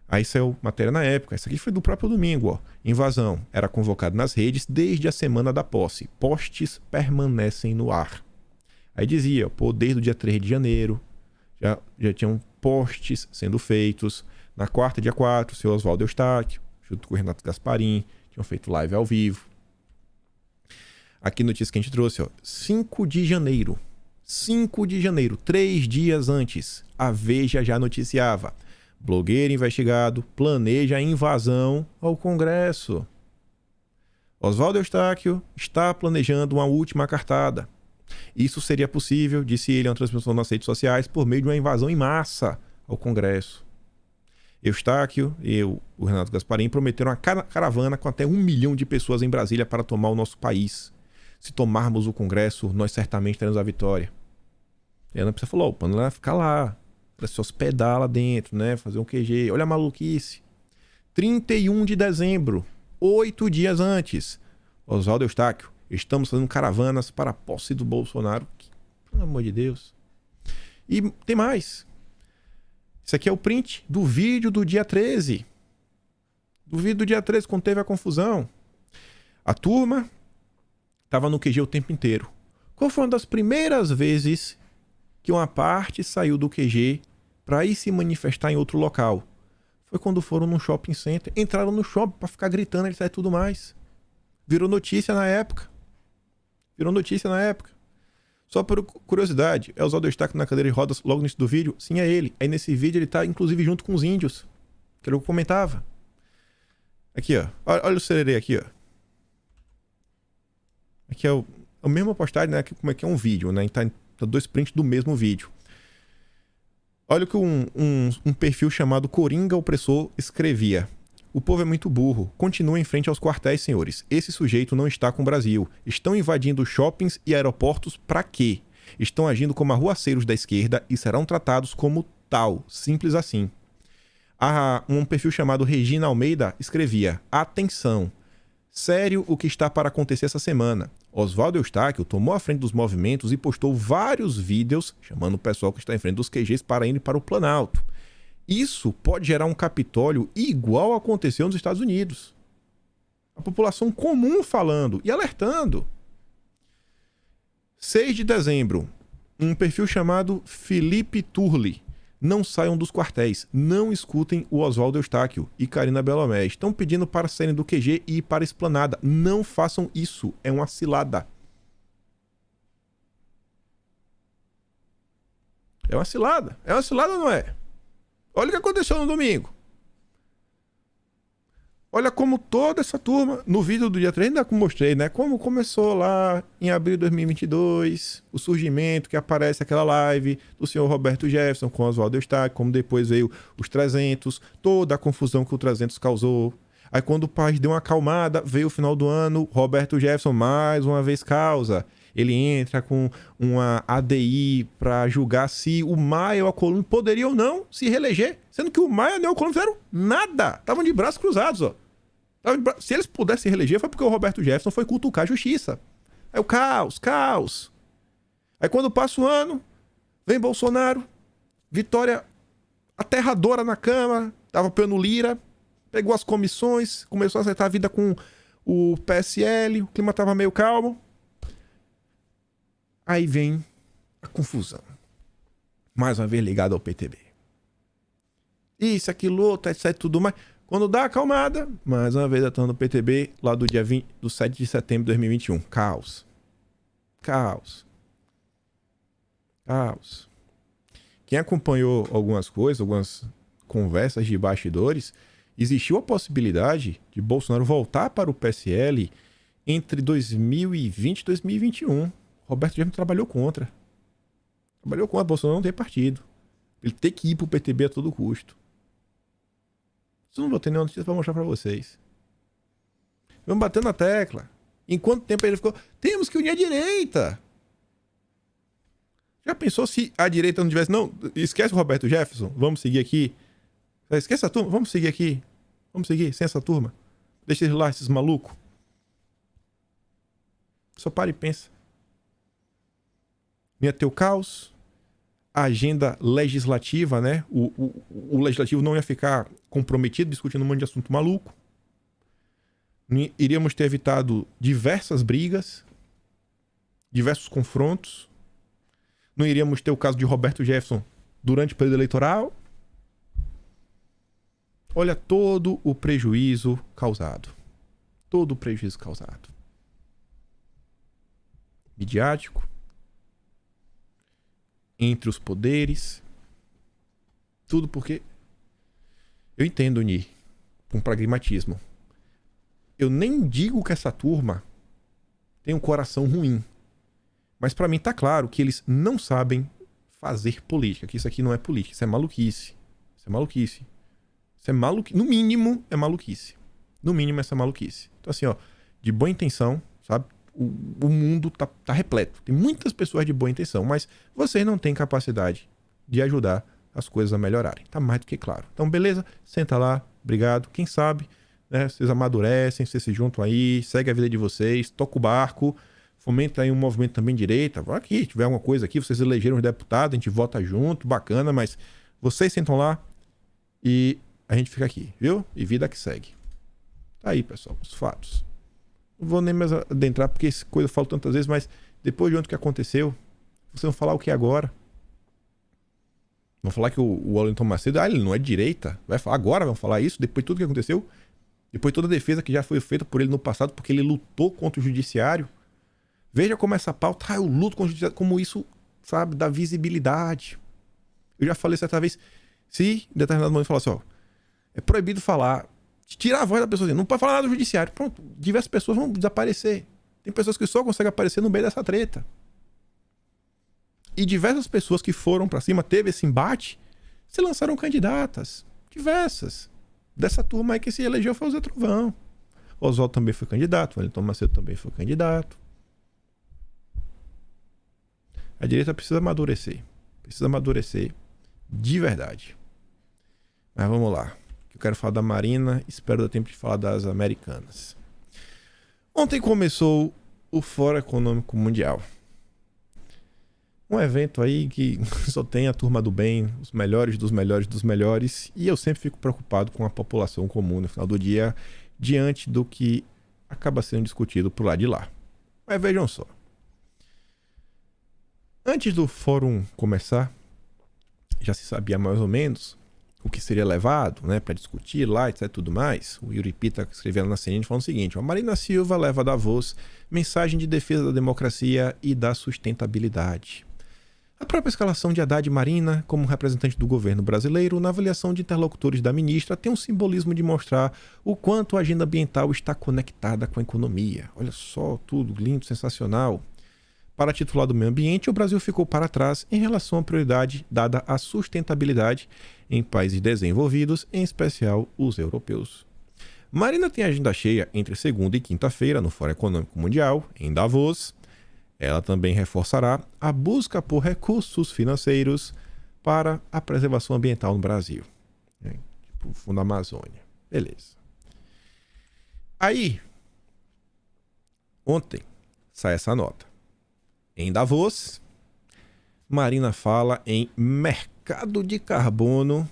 Aí saiu matéria na época. Essa aqui foi do próprio domingo. Invasão. Era convocado nas redes desde a semana da posse. Postes permanecem no ar. Aí dizia, desde o dia 3 de janeiro, já tinham postes sendo feitos. Na quarta, dia 4, o seu Oswaldo Eustáquio, junto com o Renato Gasparim, tinham feito live ao vivo. Aqui notícia que a gente trouxe, 5 de janeiro. 5 de janeiro, 3 dias antes, a Veja já noticiava. Blogueiro investigado planeja invasão ao Congresso. Oswaldo Eustáquio está planejando uma última cartada. Isso seria possível, disse ele em uma transmissão nas redes sociais, por meio de uma invasão em massa ao Congresso. Eustáquio e o Renato Gasparim prometeram uma caravana com até 1 milhão de pessoas em Brasília para tomar o nosso país. Se tomarmos o Congresso, nós certamente teremos a vitória. E a Ana Priscila falou, o plano era ficar lá, para se hospedar lá dentro, fazer um QG. Olha a maluquice. 31 de dezembro, 8 dias antes. Oswaldo Eustáquio, estamos fazendo caravanas para a posse do Bolsonaro. Pelo amor de Deus. E tem mais. Isso aqui é o print do vídeo do dia 13. Do vídeo do dia 13, quando teve a confusão. A turma estava no QG o tempo inteiro. Qual foi uma das primeiras vezes que uma parte saiu do QG para ir se manifestar em outro local? Foi quando foram num shopping center, entraram no shopping para ficar gritando e tudo mais. Virou notícia na época. Só por curiosidade, é o Oswaldo Eustáquio na cadeira de rodas logo no início do vídeo? Sim, é ele. Aí nesse vídeo ele tá inclusive junto com os índios, que eu comentava. Aqui, olha o sererê aqui, Aqui é a mesma postagem, como é que é um vídeo, Tá 2 prints do mesmo vídeo. Olha o que um perfil chamado Coringa Opressor escrevia. O povo é muito burro. Continua em frente aos quartéis, senhores. Esse sujeito não está com o Brasil. Estão invadindo shoppings e aeroportos pra quê? Estão agindo como arruaceiros da esquerda e serão tratados como tal. Simples assim. Um perfil chamado Regina Almeida escrevia: atenção. Sério o que está para acontecer essa semana. Oswaldo Eustáquio tomou a frente dos movimentos e postou vários vídeos chamando o pessoal que está em frente dos QGs para ir para o Planalto. Isso pode gerar um Capitólio igual aconteceu nos Estados Unidos. A população comum falando e alertando. 6 de dezembro, um perfil chamado Felipe Turli. Não saiam dos quartéis, não escutem o Oswaldo Eustáquio e Karina Belomé. Estão pedindo para saírem do QG e ir para a Esplanada. Não façam isso, é uma cilada. É uma cilada ou não é? Olha o que aconteceu no domingo. Olha como toda essa turma, no vídeo do dia 3, ainda mostrei, como começou lá em abril de 2022, o surgimento que aparece aquela live do senhor Roberto Jefferson com Oswaldo Eustáquio, como depois veio os 300, toda a confusão que o 300 causou. Aí quando o país deu uma acalmada, veio o final do ano, Roberto Jefferson mais uma vez causa. Ele entra com uma ADI para julgar se o Maia e o Alcolumbre poderiam ou não se reeleger, sendo que o Maia e o Alcolumbre fizeram nada, estavam de braços cruzados, Se eles pudessem se reeleger foi porque o Roberto Jefferson foi cutucar a justiça. Aí o caos. Aí quando passa o ano, vem Bolsonaro, vitória aterradora na Câmara, tava apoiando Lira, pegou as comissões, começou a acertar a vida com o PSL, o clima tava meio calmo. Aí vem a confusão. Mais uma vez ligado ao PTB. isso, aquilo, outro, etc, tudo mais. Quando dá a acalmada, mais uma vez atuando no PTB, lá do dia 20, do 7 de setembro de 2021. Caos. Caos. Caos. Quem acompanhou algumas coisas, algumas conversas de bastidores, existiu a possibilidade de Bolsonaro voltar para o PSL entre 2020 e 2021. Roberto Jefferson trabalhou contra. Trabalhou contra. Bolsonaro não tem partido. Ele tem que ir para o PTB a todo custo. Isso não vou ter nenhuma notícia para mostrar para vocês. Vamos bater na tecla. Em quanto tempo ele ficou? Temos que unir a direita. Já pensou se a direita não tivesse... Não, esquece o Roberto Jefferson. Vamos seguir aqui. Esquece a turma. Vamos seguir aqui. Vamos seguir sem essa turma. Deixa eles lá, esses malucos. Só para e pensa. Ia ter o caos. A agenda legislativa, né? O legislativo não ia ficar comprometido discutindo um monte de assunto maluco. Iríamos ter evitado diversas brigas, diversos confrontos. Não iríamos ter o caso de Roberto Jefferson durante o período eleitoral. Olha todo o prejuízo causado. Todo o prejuízo causado. Midiático. Entre os poderes. Tudo porque... Eu entendo, Ni, com pragmatismo. Eu nem digo que essa turma tem um coração ruim. Mas pra mim tá claro que eles não sabem fazer política. Que isso aqui não é política. Isso é maluquice. Isso é maluquice. Isso é maluquice. No mínimo, é maluquice. No mínimo, essa maluquice. Então assim, ó. De boa intenção, sabe? O mundo tá repleto. Tem muitas pessoas de boa intenção. Mas vocês não têm capacidade de ajudar as coisas a melhorarem. Tá mais do que claro. Então, beleza? Senta lá. Obrigado. Quem sabe, né? Vocês amadurecem, vocês se juntam aí. Segue a vida de vocês. Toca o barco. Fomenta aí um movimento também de direita. Vai aqui, tiver alguma coisa aqui, vocês elegeram os deputados, a gente vota junto, bacana, mas vocês sentam lá e a gente fica aqui, viu? E vida que segue. Tá aí, pessoal, os fatos. Não vou nem mais adentrar, porque essa coisa eu falo tantas vezes, mas depois de ontem que aconteceu, vocês vão falar o que agora? Vão falar que o Wellington Macedo, ele não é de direita? Vai falar agora, vão falar isso, depois de tudo que aconteceu? Depois de toda a defesa que já foi feita por ele no passado, porque ele lutou contra o judiciário? Veja como essa pauta, eu luto com o judiciário, como isso, sabe, dá visibilidade. Eu já falei certa vez, se em determinado momento falar assim, ó, é proibido falar, tirar a voz da pessoa, não pode falar nada do judiciário. Pronto, diversas pessoas vão desaparecer. Tem pessoas que só conseguem aparecer no meio dessa treta. E diversas pessoas que foram pra cima, teve esse embate, se lançaram candidatas. Diversas. Dessa turma aí que se elegeu foi o Zé Trovão. Oswaldo também foi candidato, o Wellington Macedo também foi candidato. A direita precisa amadurecer. Precisa amadurecer de verdade. Mas vamos lá. Eu quero falar da Marina, espero dar tempo de falar das americanas. Ontem começou o Fórum Econômico Mundial. Um evento aí que só tem a turma do bem, os melhores dos melhores dos melhores. E eu sempre fico preocupado com a população comum no final do dia, diante do que acaba sendo discutido por lá de lá. Mas vejam só. Antes do fórum começar, já se sabia mais ou menos o que seria levado, né, para discutir lá, etc, tudo mais. O Yuri Pita escreveu na CNN falando o seguinte: a Marina Silva leva a Davos mensagem de defesa da democracia e da sustentabilidade. A própria escalação de Haddad Marina como representante do governo brasileiro na avaliação de interlocutores da ministra tem um simbolismo de mostrar o quanto a agenda ambiental está conectada com a economia. Olha só, tudo lindo, sensacional. Para a titular do meio ambiente, o Brasil ficou para trás em relação à prioridade dada à sustentabilidade em países desenvolvidos, em especial os europeus. Marina tem agenda cheia entre segunda e quinta-feira no Fórum Econômico Mundial, em Davos. Ela também reforçará a busca por recursos financeiros para a preservação ambiental no Brasil. Tipo o Fundo da Amazônia. Beleza. Aí, ontem, sai essa nota. Em Davos, Marina fala em mercado de carbono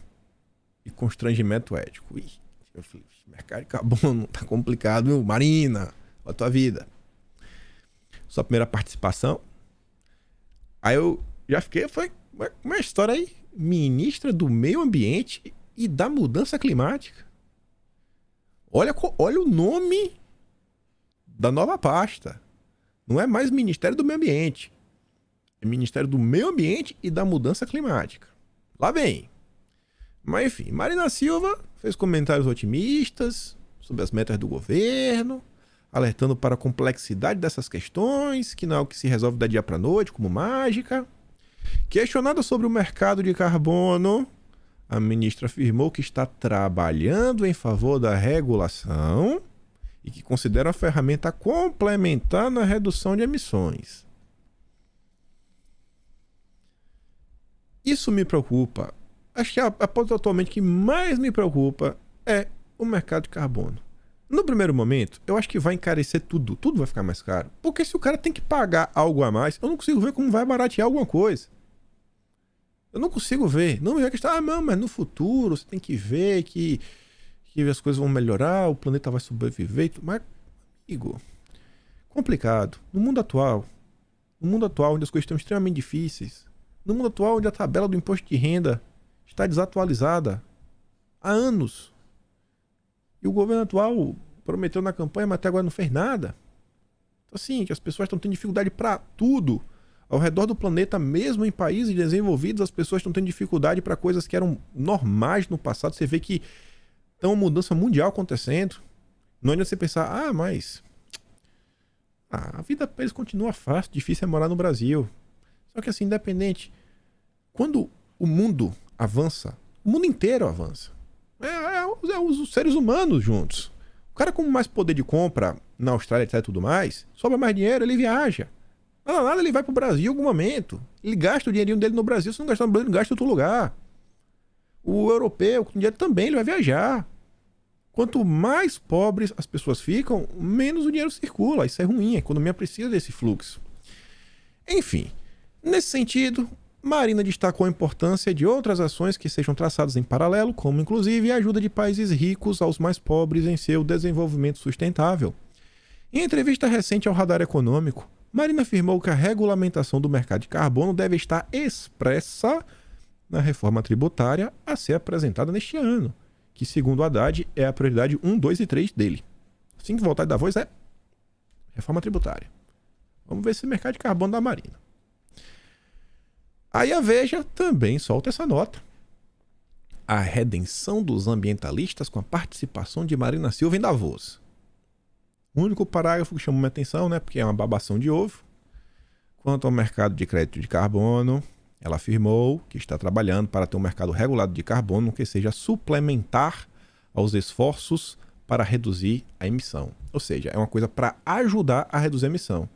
e constrangimento ético. Ih, eu falei, mercado de carbono tá complicado, viu? Marina, olha a tua vida. Sua primeira participação. Aí eu já fiquei, foi uma história aí. Ministra do Meio Ambiente e da Mudança Climática. Olha o nome da nova pasta. Não é mais Ministério do Meio Ambiente. É Ministério do Meio Ambiente e da Mudança Climática. Lá vem. Mas enfim, Marina Silva fez comentários otimistas sobre as metas do governo, alertando para a complexidade dessas questões, que não é o que se resolve da dia para noite, como mágica. Questionada sobre o mercado de carbono, a ministra afirmou que está trabalhando em favor da regulação e que considera uma ferramenta complementar na redução de emissões. Isso me preocupa. Acho que a ponta atualmente que mais me preocupa é o mercado de carbono. No primeiro momento, eu acho que vai encarecer tudo. Tudo vai ficar mais caro. Porque se o cara tem que pagar algo a mais, eu não consigo ver como vai baratear alguma coisa. Eu não consigo ver. Não é questão, não, mas no futuro você tem que ver que as coisas vão melhorar, o planeta vai sobreviver. Mas, amigo, complicado. No mundo atual, onde as coisas estão extremamente difíceis, no mundo atual onde a tabela do imposto de renda está desatualizada há anos, e o governo atual prometeu na campanha, mas até agora não fez nada. Então, assim, que as pessoas estão tendo dificuldade para tudo. Ao redor do planeta, mesmo em países desenvolvidos, as pessoas estão tendo dificuldade para coisas que eram normais no passado. Você vê que tem uma mudança mundial acontecendo. Não adianta você pensar, mas a vida para eles continua fácil, difícil é morar no Brasil. Só que assim, independente, quando o mundo avança, o mundo inteiro avança. Os seres humanos juntos. O cara com mais poder de compra na Austrália, etc, tudo mais, sobra mais dinheiro, ele viaja. Nada, ele vai pro Brasil em algum momento. Ele gasta o dinheirinho dele no Brasil. Se não gastar no Brasil, ele gasta em outro lugar. O europeu, com dinheiro também, ele vai viajar. Quanto mais pobres as pessoas ficam, menos o dinheiro circula. Isso é ruim, a economia precisa desse fluxo. Enfim, nesse sentido, Marina destacou a importância de outras ações que sejam traçadas em paralelo, como inclusive a ajuda de países ricos aos mais pobres em seu desenvolvimento sustentável. Em entrevista recente ao Radar Econômico, Marina afirmou que a regulamentação do mercado de carbono deve estar expressa na reforma tributária a ser apresentada neste ano, que, segundo Haddad, é a prioridade 1, 2 e 3 dele. Assim que voltar da voz é reforma tributária. Vamos ver esse mercado de carbono da Marina. Aí a Veja também solta essa nota. A redenção dos ambientalistas com a participação de Marina Silva em Davos. O único parágrafo que chamou minha atenção, né, porque é uma babação de ovo. Quanto ao mercado de crédito de carbono, ela afirmou que está trabalhando para ter um mercado regulado de carbono que seja suplementar aos esforços para reduzir a emissão. Ou seja, é uma coisa para ajudar a reduzir a emissão.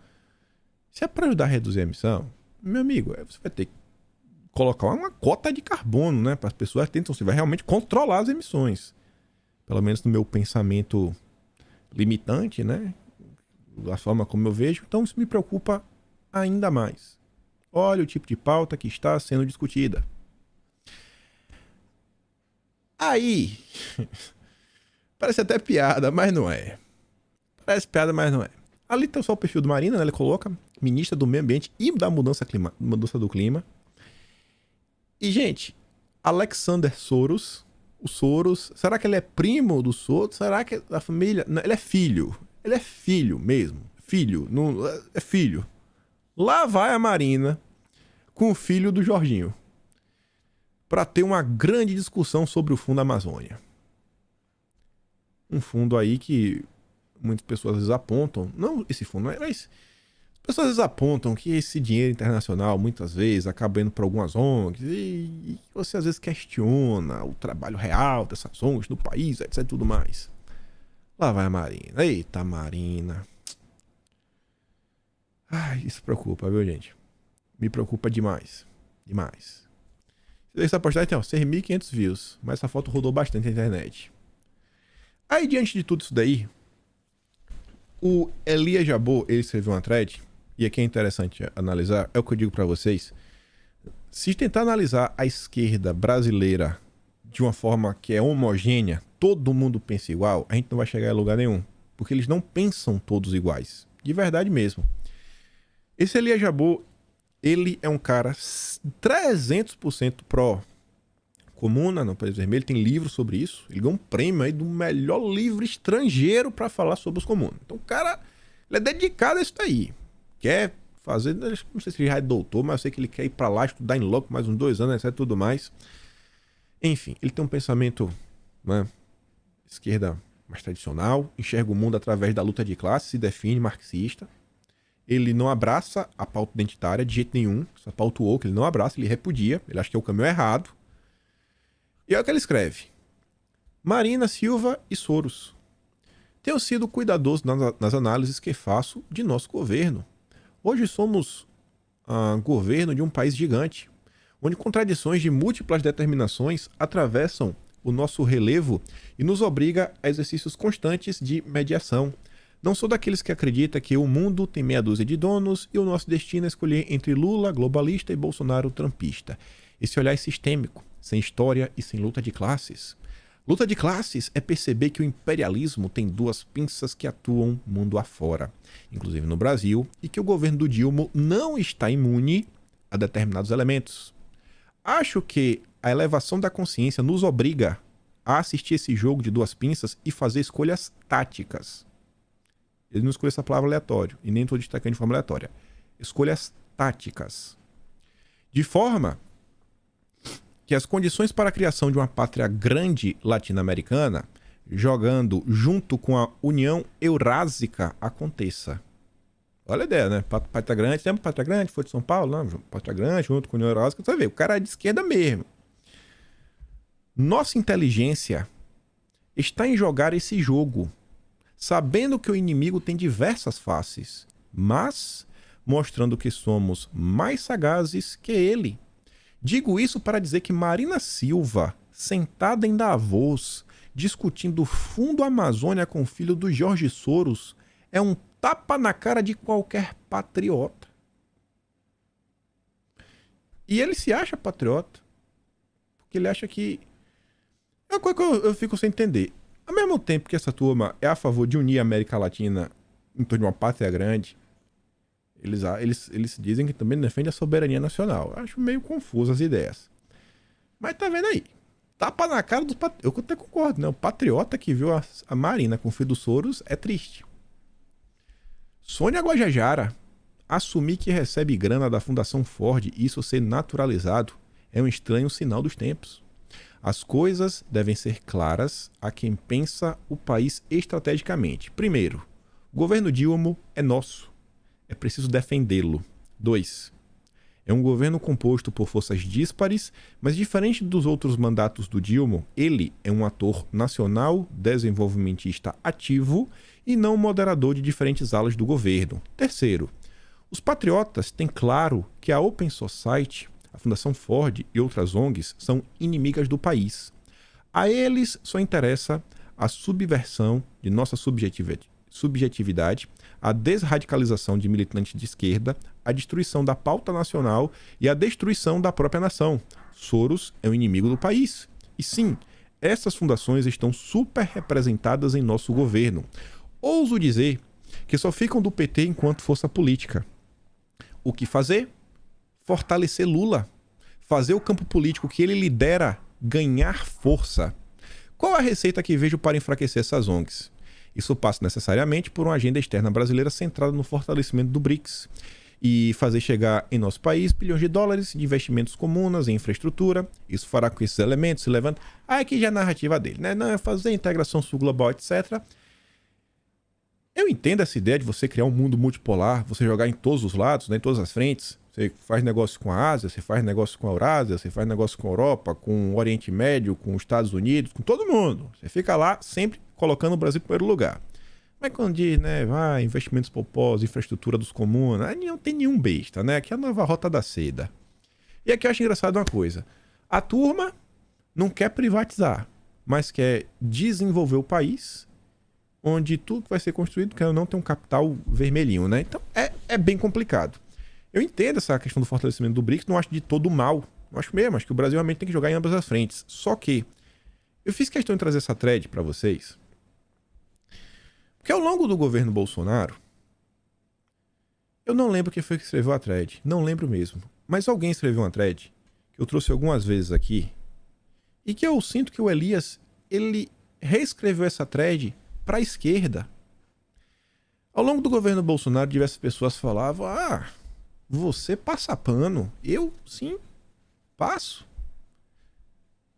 Se é para ajudar a reduzir a emissão, meu amigo, você vai ter que colocar uma cota de carbono, né, para as pessoas tentam, você vai realmente controlar as emissões. Pelo menos no meu pensamento limitante, né, da forma como eu vejo. Então isso me preocupa ainda mais. Olha o tipo de pauta que está sendo discutida. Aí, parece até piada, mas não é. Parece piada, mas não é. Ali tem só o perfil do Marina, né? Ele coloca ministra do Meio Ambiente e da mudança do clima. E, gente, Alexander Soros, o Soros, será que ele é primo do Soros? Será que a família... Não, ele é filho. Ele é filho mesmo. Filho. Não, é filho. Lá vai a Marina com o filho do Jorginho para ter uma grande discussão sobre o Fundo Amazônia. Um fundo aí que muitas pessoas às vezes apontam, não esse fundo, mas as pessoas às vezes apontam que esse dinheiro internacional muitas vezes acaba indo para algumas ONGs e você às vezes questiona o trabalho real dessas ONGs no país, etc, tudo mais. Lá vai a Marina. Eita, Marina. Ai, isso preocupa, viu, gente? Me preocupa demais. Demais. Essa postagem tem 6.500 views, mas essa foto rodou bastante na internet. Aí, diante de tudo isso daí, o Elias Jabbour, ele escreveu uma thread, e aqui é interessante analisar, é o que eu digo pra vocês. Se tentar analisar a esquerda brasileira de uma forma que é homogênea, todo mundo pensa igual, a gente não vai chegar a lugar nenhum. Porque eles não pensam todos iguais. De verdade mesmo. Esse Elias Jabbour, ele é um cara 300% pró Comuna, no País Vermelho, tem livro sobre isso. Ele ganhou um prêmio aí do melhor livro estrangeiro para falar sobre os comunas. Então o cara, ele é dedicado a isso daí. Quer fazer, não sei se ele já é doutor, mas eu sei que ele quer ir para lá estudar em loco mais uns 2 anos, etc, tudo mais. Enfim, ele tem um pensamento, né, esquerda mais tradicional, enxerga o mundo através da luta de classe, se define marxista. Ele não abraça a pauta identitária de jeito nenhum. Essa pauta woke ele não abraça, ele repudia. Ele acha que é o caminho errado. E olha o que ele escreve. Marina Silva e Soros. Tenho sido cuidadoso nas análises que faço de nosso governo. Hoje somos governo de um país gigante, onde contradições de múltiplas determinações atravessam o nosso relevo e nos obriga a exercícios constantes de mediação. Não sou daqueles que acredita que o mundo tem meia dúzia de donos e o nosso destino é escolher entre Lula, globalista, e Bolsonaro, trumpista. Esse olhar é sistêmico, sem história e sem luta de classes. Luta de classes é perceber que o imperialismo tem 2 pinças que atuam mundo afora, inclusive no Brasil, e que o governo do Dilma não está imune a determinados elementos. Acho que a elevação da consciência nos obriga a assistir esse jogo de 2 pinças e fazer escolhas táticas. Ele não escolheu essa palavra aleatório, e nem estou destacando de forma aleatória. Escolhas táticas. De forma que as condições para a criação de uma pátria grande latino-americana, jogando junto com a União Eurásica, aconteça. Olha a ideia, né? Pátria grande, lembra Pátria Grande? Foi de São Paulo? Não, Pátria Grande, junto com a União Eurásica. Você vê, o cara é de esquerda mesmo. Nossa inteligência está em jogar esse jogo, sabendo que o inimigo tem diversas faces, mas mostrando que somos mais sagazes que ele. Digo isso para dizer que Marina Silva, sentada em Davos, discutindo o fundo Amazônia com o filho do Jorge Soros, é um tapa na cara de qualquer patriota. E ele se acha patriota, porque ele acha que... É uma coisa que eu fico sem entender. Ao mesmo tempo que essa turma é a favor de unir a América Latina em torno de uma pátria grande, eles dizem que também defendem a soberania nacional. Eu acho meio confuso as ideias. Mas tá vendo aí? Tapa na cara dos patriotas. Eu até concordo, né? O patriota que viu a Marina com o filho do Soros é triste. Sônia Guajajara assumir que recebe grana da Fundação Ford e isso ser naturalizado é um estranho sinal dos tempos. As coisas devem ser claras a quem pensa o país estrategicamente. Primeiro, o governo Dilma é nosso. É preciso defendê-lo. 2. É um governo composto por forças díspares, mas diferente dos outros mandatos do Dilma, ele é um ator nacional, desenvolvimentista ativo e não moderador de diferentes alas do governo. Terceiro, os patriotas têm claro que a Open Society, a Fundação Ford e outras ONGs são inimigas do país. A eles só interessa a subversão de nossa subjetividade, a desradicalização de militantes de esquerda, a destruição da pauta nacional e a destruição da própria nação. Soros é o inimigo do país. E sim, essas fundações estão super representadas em nosso governo. Ouso dizer que só ficam do PT enquanto força política. O que fazer? Fortalecer Lula. Fazer o campo político que ele lidera ganhar força. Qual a receita que vejo para enfraquecer essas ONGs? Isso passa necessariamente por uma agenda externa brasileira centrada no fortalecimento do BRICS e fazer chegar em nosso país bilhões de dólares de investimentos comuns em infraestrutura. Isso fará com que esses elementos se levantem. Aqui já é a narrativa dele, né? Não é fazer integração sul-global, etc. Eu entendo essa ideia de você criar um mundo multipolar, você jogar em todos os lados, né, em todas as frentes. Você faz negócio com a Ásia, você faz negócio com a Eurásia, você faz negócio com a Europa, com o Oriente Médio, com os Estados Unidos, com todo mundo. Você fica lá sempre colocando o Brasil em primeiro lugar. Mas quando diz, né, investimentos popós, infraestrutura dos comuns, aí não tem nenhum besta, né? Aqui é a nova rota da seda. E aqui eu acho engraçado uma coisa. A turma não quer privatizar, mas quer desenvolver o país, onde tudo que vai ser construído quer ou não ter um capital vermelhinho, né? Então é bem complicado. Eu entendo essa questão do fortalecimento do BRICS, não acho de todo mal. Não acho mesmo, acho que o Brasil realmente tem que jogar em ambas as frentes. Só que eu fiz questão de trazer essa thread para vocês, porque ao longo do governo Bolsonaro, eu não lembro quem foi que escreveu a thread, não lembro mesmo, mas alguém escreveu uma thread que eu trouxe algumas vezes aqui, E que eu sinto que o Elias, ele reescreveu essa thread para a esquerda. Ao longo do governo Bolsonaro, diversas pessoas falavam: você passa pano. Eu, sim, passo.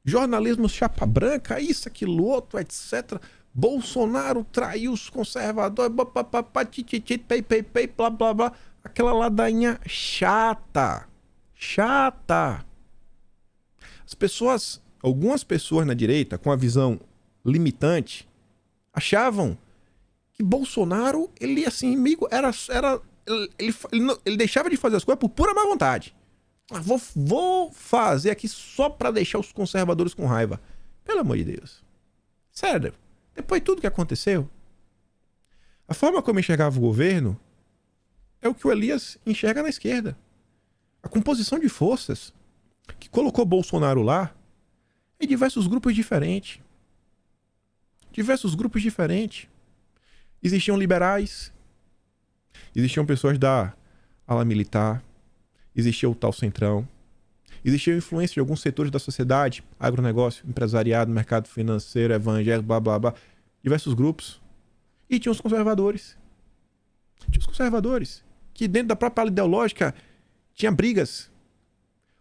Jornalismo chapa branca, isso, aquilo, outro, etc. Bolsonaro traiu os conservadores, blá, blá, blá. Aquela ladainha chata. Chata. As pessoas, algumas pessoas na direita, com a visão limitante, achavam que Bolsonaro, ele assim, amigo, ele deixava de fazer as coisas por pura má vontade. Vou fazer aqui só pra deixar os conservadores com raiva. Pelo amor de Deus. Sério, depois de tudo que aconteceu, a forma como eu enxergava o governo é o que o Elias enxerga na esquerda. A composição de forças que colocou Bolsonaro lá em diversos grupos diferentes. Diversos grupos diferentes. Existiam liberais, existiam pessoas da ala militar, existia o tal centrão, existia influência de alguns setores da sociedade, agronegócio, empresariado, mercado financeiro, evangélico, blá blá blá, diversos grupos. E tinha os conservadores. Tinha os conservadores, que dentro da própria ala ideológica tinha brigas.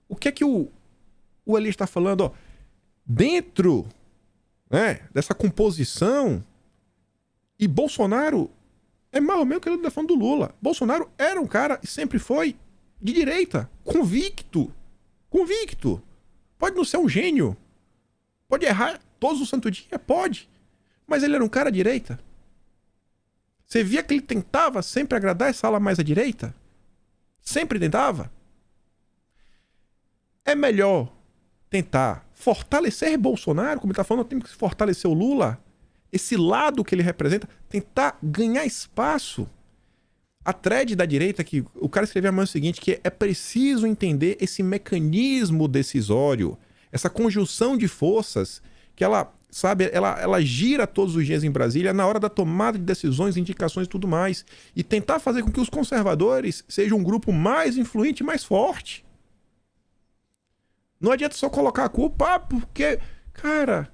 O que é que o Elias está falando? Ó, dentro, né, dessa composição, e Bolsonaro é mais ou menos o que ele está falando do Lula. Bolsonaro era um cara, e sempre foi, de direita, convicto. Convicto. Pode não ser um gênio. Pode errar todos os santos dias, pode. Mas ele era um cara à direita. Você via que ele tentava sempre agradar essa ala mais à direita? Sempre tentava. É melhor tentar fortalecer Bolsonaro, como ele está falando, tem que fortalecer o Lula, esse lado que ele representa, tentar ganhar espaço. A thread da direita, que o cara escreveu o seguinte, que é preciso entender esse mecanismo decisório, essa conjunção de forças, que ela, sabe, ela gira todos os dias em Brasília na hora da tomada de decisões, indicações e tudo mais, e tentar fazer com que os conservadores sejam um grupo mais influente e mais forte. Não adianta só colocar a culpa, porque, cara,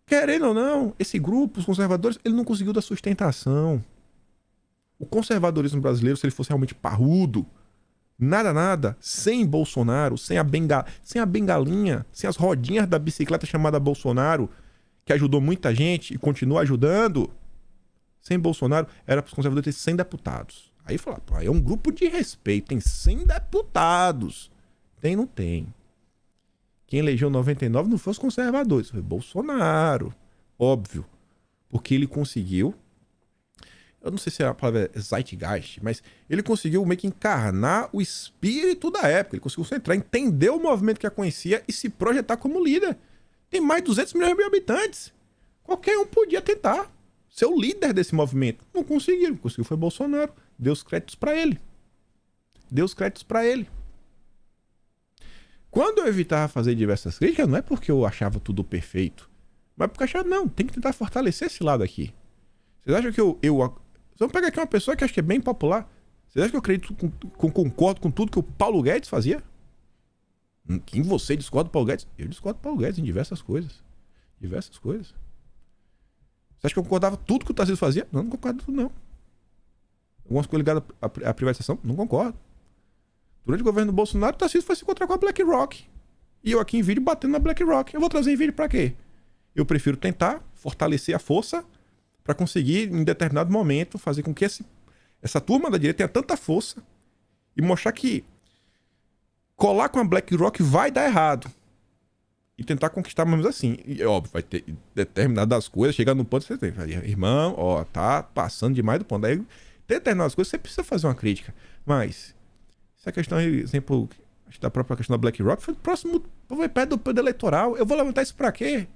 querendo ou não, esse grupo, os conservadores, ele não conseguiu dar sustentação. O conservadorismo brasileiro, se ele fosse realmente parrudo, nada, sem Bolsonaro, sem a bengalinha, sem as rodinhas da bicicleta chamada Bolsonaro, que ajudou muita gente e continua ajudando, sem Bolsonaro, era para os conservadores ter 100 deputados. Aí fala, pô, é um grupo de respeito, tem 100 deputados. Não tem. Quem elegeu 99 não foi os conservadores, foi Bolsonaro. Óbvio. Porque ele conseguiu, eu não sei se a palavra é zeitgeist, mas ele conseguiu meio que encarnar o espírito da época. Ele conseguiu centrar, entender o movimento que a conhecia e se projetar como líder. Tem mais de 200 milhões de habitantes. Qualquer um podia tentar ser o líder desse movimento. Não conseguiu. Conseguiu foi Bolsonaro. Deu os créditos pra ele. Quando eu evitava fazer diversas críticas, não é porque eu achava tudo perfeito, mas porque eu achava, não, tem que tentar fortalecer esse lado aqui. Vocês acham que vamos pegar aqui uma pessoa que acho que é bem popular. Vocês acham que eu acredito, concordo com tudo que o Paulo Guedes fazia? Quem você discorda do Paulo Guedes? Eu discordo do Paulo Guedes em diversas coisas. Diversas coisas. Você acha que eu concordava tudo que o Tarcísio fazia? Não concordo tudo, não. Algumas coisas ligadas à privatização? Não concordo. Durante o governo do Bolsonaro, o Tarcísio foi se encontrar com a BlackRock. E eu aqui em vídeo batendo na BlackRock. Eu vou trazer em vídeo pra quê? Eu prefiro tentar fortalecer a força para conseguir, em determinado momento, fazer com que essa turma da direita tenha tanta força e mostrar que colar com a BlackRock vai dar errado. E tentar conquistar, mas assim, e, óbvio, vai ter determinadas coisas, chegar no ponto, você tem, irmão, ó, tá passando demais do ponto. Aí, determinadas coisas, você precisa fazer uma crítica. Mas, se a questão, exemplo, acho que da própria questão da BlackRock, foi próximo, perto do período eleitoral, eu vou levantar isso pra quê?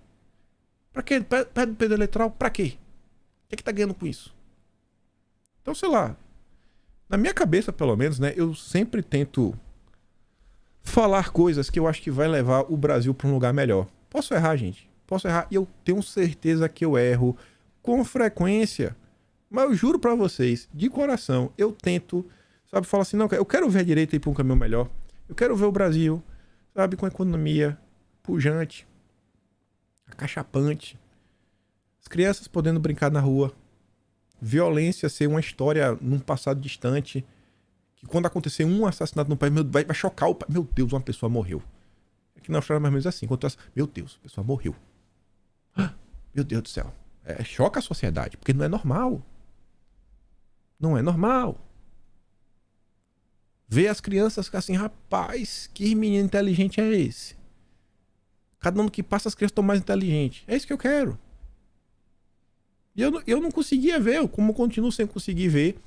Pra quê? Perto do período eleitoral, pra quê? O que tá ganhando com isso? Então, sei lá, na minha cabeça, pelo menos, né, eu sempre tento falar coisas que eu acho que vai levar o Brasil para um lugar melhor. Posso errar, gente. Posso errar. E eu tenho certeza que eu erro com frequência. Mas eu juro para vocês, de coração, eu tento, sabe, falar assim, não, eu quero ver a direita ir para um caminho melhor. Eu quero ver o Brasil, sabe, com a economia pujante, acachapante. As crianças podendo brincar na rua. Violência ser uma história num passado distante. Que quando acontecer um assassinato no país, vai chocar o país. Meu Deus, uma pessoa morreu. Aqui na Austrália, mais ou menos assim. Meu Deus, a pessoa morreu. Meu Deus do céu. Choca a sociedade, porque não é normal. Não é normal. Ver as crianças ficar assim, rapaz, que menino inteligente é esse? Cada ano que passa as crianças estão mais inteligentes. É isso que eu quero. E eu não conseguia ver, como continuo sem conseguir ver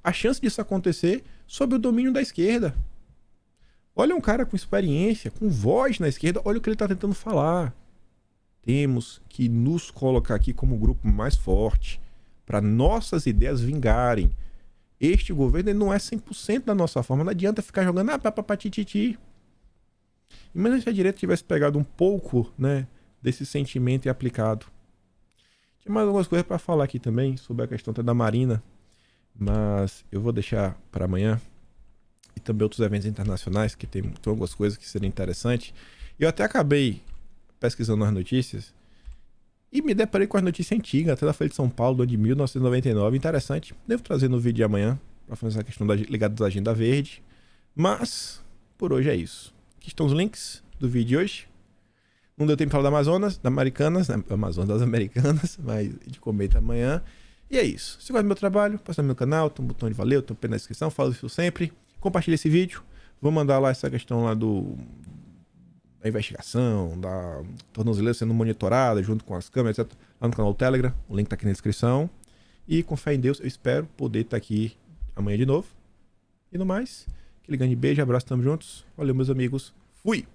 a chance disso acontecer sob o domínio da esquerda. Olha um cara com experiência, com voz na esquerda, olha o que ele está tentando falar. Temos que nos colocar aqui como grupo mais forte para nossas ideias vingarem. Este governo ele não é 100% da nossa forma. Não adianta ficar jogando papapatititi. Imagina se a direita tivesse pegado um pouco, né, desse sentimento e aplicado. Tinha mais algumas coisas para falar aqui também sobre a questão da Marina, mas eu vou deixar para amanhã. E também outros eventos internacionais que tem algumas coisas que seriam interessantes. Eu até acabei pesquisando as notícias e me deparei com as notícias antigas, até da Folha de São Paulo, do ano de 1999. Interessante. Devo trazer no vídeo de amanhã para fazer essa questão ligada à Agenda Verde. Mas, por hoje é isso. Aqui estão os links do vídeo de hoje. Não deu tempo de falar das Amazonas, das Americanas, mas de comenta amanhã. E é isso. Se gosta do meu trabalho, passa no meu canal, tem um botão de valeu, tem um pé na descrição, falo isso sempre. Compartilha esse vídeo. Vou mandar lá essa questão lá da investigação, da tornozeleira sendo monitorada junto com as câmeras, etc. Lá no canal do Telegram. O link tá aqui na descrição. E com fé em Deus, eu espero poder estar aqui amanhã de novo. E no mais, aquele grande beijo, abraço, tamo juntos. Valeu, meus amigos. Fui!